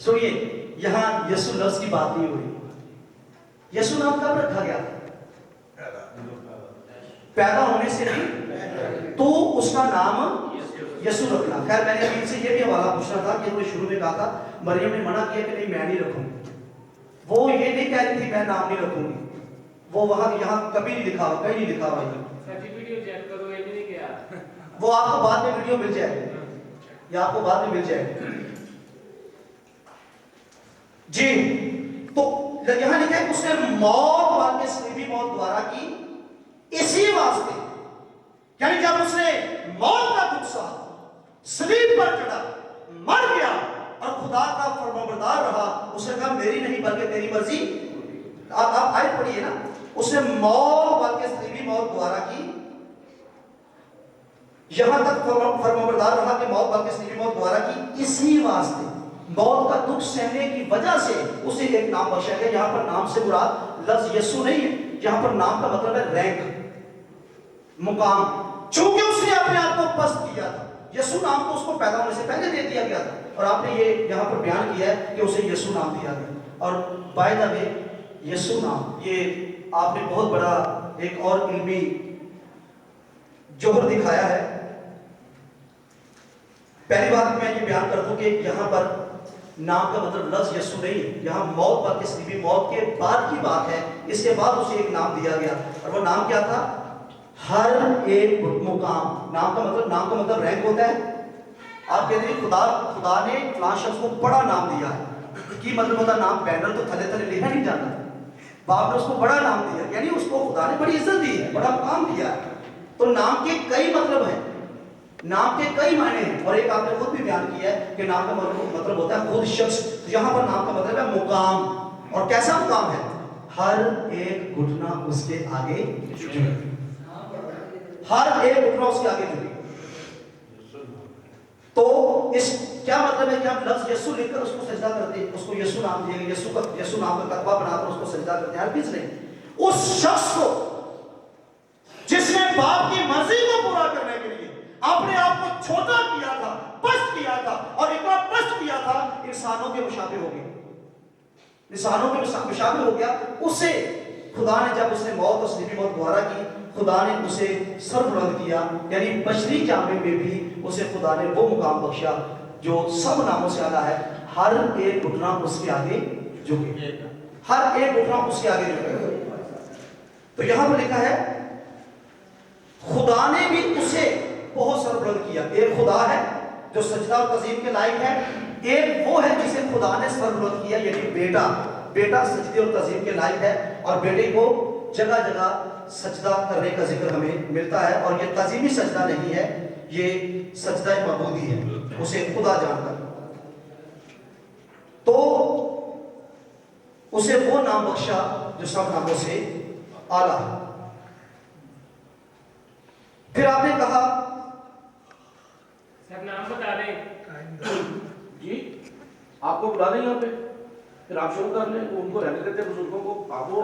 سنیے, یہاں یسوع لفظ کی بات نہیں ہو رہی. یسوع نام کب رکھا گیا؟ پیدا ہونے سے نہیں, تو اس کا نام यसु रखना। खैर मैंने अभी इनसे ये भी हवाला पूछना था कि उन्होंने शुरू में कहा था मरियम ने मना किया कि नहीं मैं नहीं रखूंगी, वो ये नहीं कह रही थी मैं नाम नहीं रखूंगी, वो वहां यहाँ कभी नहीं लिखा हुआ, कहीं नहीं लिखा हुआ वो आपको बाद में वीडियो मिल जाएगी, या आपको बाद में मिल जाएगी जी। तो यहां लिखा है कि उसने मौत वाले सलीबी मौत द्वारा की, इसी वास्ते यानी जब उसने मौत का दुख सहा, सलीब पर चढ़ा, मर गया और खुदा का फरमाबरदार रहा, उसने कहा मेरी नहीं बल्कि तेरी मर्जी। आप आयत पढ़िए ना, उसने मौत वाले सलीबी मौत द्वारा की, यहां तक फरमाबरदार रहा कि मौत वाले सलीबी मौत द्वारा की, इसी वास्ते मौत का दुख सहने की वजह से उसे एक नाम बख्शा गया। यहां पर नाम से मुराद लफ्ज यीशु नहीं है, यहां पर नाम का मतलब है रैंक, मुकाम। चूंकि उसने अपने आप को पस्त किया था, यीशु नाम तो उसको पैदा होने से पहले दे दिया गया था, और आपने ये यहां पर बयान किया है कि उसे यीशु नाम दिया गया। और बाय द वे यीशु नाम, ये आपने बहुत बड़ा एक और इल्मी जोहर दिखाया है। पहली बात मैं ये बयान कर दूं कि यहां पर नाम का मतलब लफ्ज यीशु नहीं है, यहाँ मौत पर किसी मौत के बाद की बात है, इसके बाद उसे एक नाम दिया गया, और वो नाम क्या था? हर एक मुकाम। नाम का मतलब रैंक होता है। आप कहते हैं खुदा ने फलां शख्स को बड़ा नाम दिया है, की मतलब होता नाम बैनर तो थले थले लिखा नहीं जाता, बाप ने उसको बड़ा नाम दिया, यानी उसको खुदा ने बड़ी इज्जत दी है, बड़ा मुकाम दिया है। तो नाम के कई मतलब हैं, नाम के कई मायने हैं, और एक आपने खुद भी बयान किया है कि नाम का मतलब होता है खुद शख्स। तो यहाँ पर नाम का मतलब है मुकाम, और कैसा मुकाम है? हर एक घुटना उसके आगे झुके, हर एक घुटना उसके आगे झुके। तो इस क्या मतलब है कि हम लफ्ज यीशु लिखकर उसको सजदा करते हैं, उसको यीशु नाम दिया, यीशु नाम का कतबा बनाकर उसको सजदा करते हैं? किस ने? उस शख्स को जिसने बाप की मर्जी को पूरा करने के लिए अपने आप को छोटा किया था, पस्त किया था, और इतना पस्त किया था इंसानों के मुशाबे हो गया, इंसानों के मुशाबे हो गया। उसे खुदा ने जब उसने मौत और सलीबी मौत द्वारा की, खुदा ने उसे सरबुलंद किया, यानी बशरी जामे में भी उसे खुदा ने वो मुकाम बख्शा जो सब नामों से आला है। हर एक घुटना उसके आगे झुके, हर एक घुटना उसके आगे झुके। तो यहां पर लिखा है खुदा ने भी उसे बहुत सरबुलंद किया। एक खुदा है जो सजदा और तज़ीम के लायक है, एक वो है जिसे खुदा ने सरबुलंद किया, यानी बेटा सजदे और तज़ीम के लायक है, और बेटे को जगह जगह सजदा करने का जिक्र हमें मिलता है। और ये तज़ीमी सजदा नहीं है, ये सजदा मबूदी है, उसे खुदा जानकर। तो उसे वो नाम बख्शा जो सब नामों से आला है। फिर आपने कहा सर नाम बता दें जी, आपको बुला दें यहाँ पे, फिर आप शुरू कर लें, उनको रहने देते बुजुर्गों को, आप वो